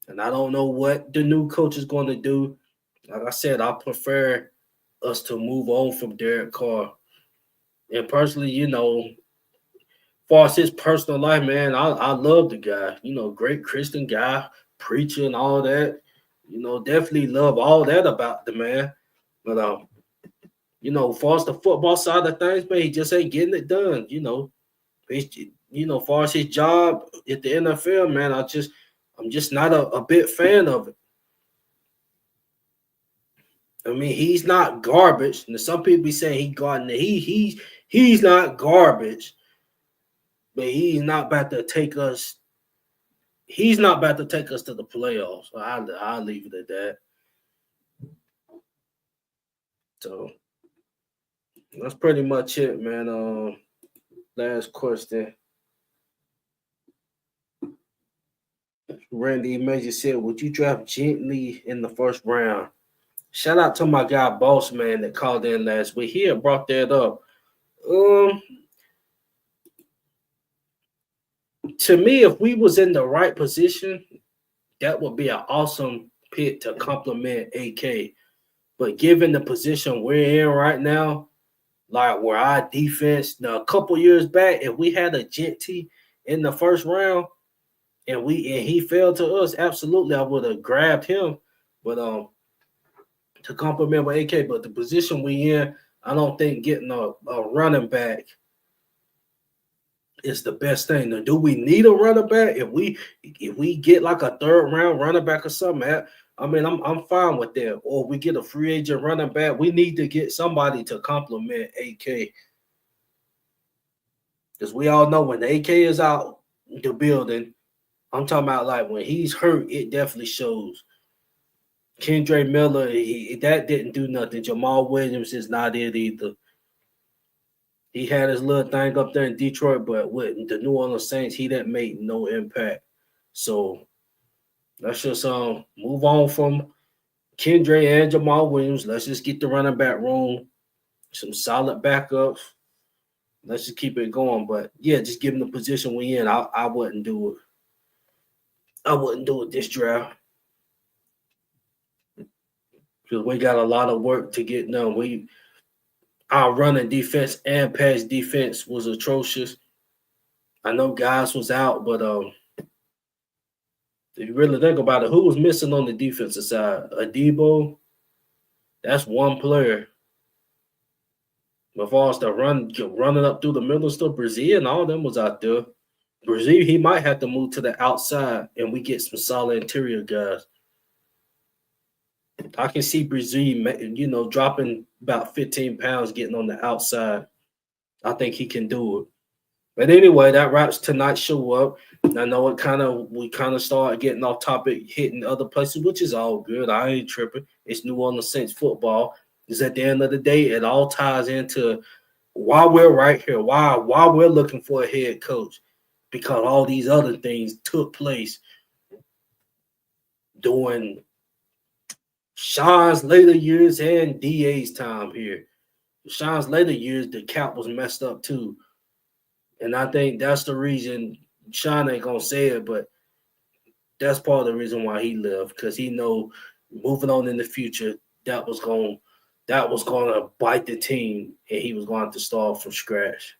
And I don't know what the new coach is going to do. Like I said, I prefer us to move on from Derek Carr. And personally, far as his personal life, man, I love the guy. Great Christian guy, preacher and all that. Definitely love all that about the man. But far as the football side of things, man, he just ain't getting it done. Far as his job at the NFL, man, I'm just not a big fan of it. I mean, he's not garbage. And some people be saying he's not garbage, but he's not about to take us. He's not about to take us to the playoffs. I'll leave it at that. So that's pretty much it, man. Last question. Randy Major said, "Would you draft Gently in the first round?" Shout out to my guy Boss Man that called in last week. He had brought that up. To me, if we was in the right position, that would be an awesome pick to complement AK. But given the position we're in right now, like where our defense, now a couple years back, if we had a Genty in the first round and he fell to us, absolutely I would have grabbed him. But to complement with AK, but the position we in, I don't think getting a running back is the best thing. Now, do we need a running back? If we get like a third round running back or something, I mean, I'm fine with that. Or we get a free agent running back. We need to get somebody to complement AK. Because we all know when AK is out the building, I'm talking about like when he's hurt, it definitely shows. Kendre Miller, that didn't do nothing. Jamal Williams is not it either. He had his little thing up there in Detroit, but with the New Orleans Saints, he didn't make no impact. So let's just move on from Kendre and Jamal Williams. Let's just get the running back room, some solid backups. Let's just keep it going. But yeah, just give him the position we in. I wouldn't do it. I wouldn't do it this draft. Because we got a lot of work to get done. Our running defense and pass defense was atrocious. I know guys was out, but if you really think about it, who was missing on the defensive side? Adebo, that's one player. But as far as the running up through the middle stuff, Brazil and all them was out there. Brazil, he might have to move to the outside, and we get some solid interior guys. I can see Brazil, dropping about 15 pounds, getting on the outside. I think he can do it. But anyway, that wraps tonight's show up. I know we kind of started getting off topic, hitting other places, which is all good. I ain't tripping. It's New Orleans Saints football. Because at the end of the day, it all ties into why we're right here, why we're looking for a head coach. Because all these other things took place during Sean's later years and DA's time here. Sean's later years, the cap was messed up too. And I think that's the reason Sean ain't gonna say it, but that's part of the reason why he left, because he know moving on in the future, that was gonna bite the team, and he was going to start from scratch.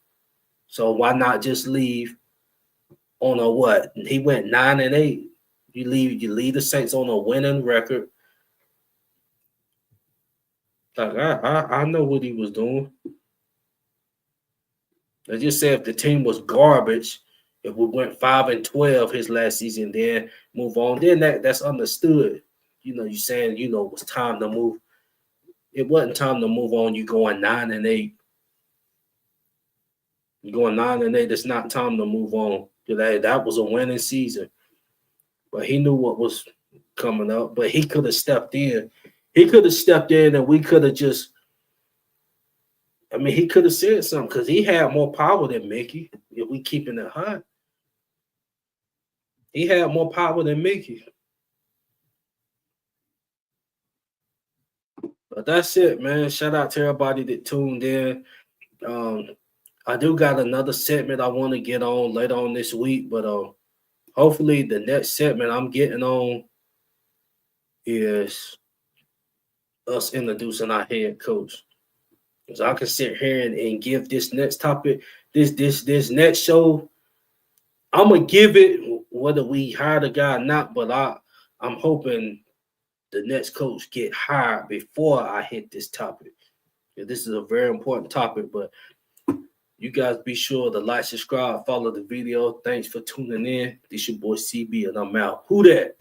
So why not just leave on a what? He went 9-8. You leave the Saints on a winning record. Like I know what he was doing. I just said if the team was garbage, if we went 5-12 his last season, then move on, then that's understood. You saying it was time to move. It wasn't time to move on. You going 9-8. You going 9-8. It's not time to move on. That was a winning season, but he knew what was coming up. But he could have stepped in. He could have stepped in, and we could have just. I mean, he could have said something because he had more power than Mickey if we keeping it hot. He had more power than Mickey. But that's it, man. Shout out to everybody that tuned in. I do got another segment I want to get on later on this week, but hopefully the next segment I'm getting on is us introducing our head coach. So I can sit here and give this next topic, this next show. I'm gonna give it whether we hire the guy or not, but I'm hoping the next coach get hired before I hit this topic. Yeah, this is a very important topic, but you guys be sure to like, subscribe, follow the video. Thanks for tuning in. This your boy CB, and I'm out. Who that?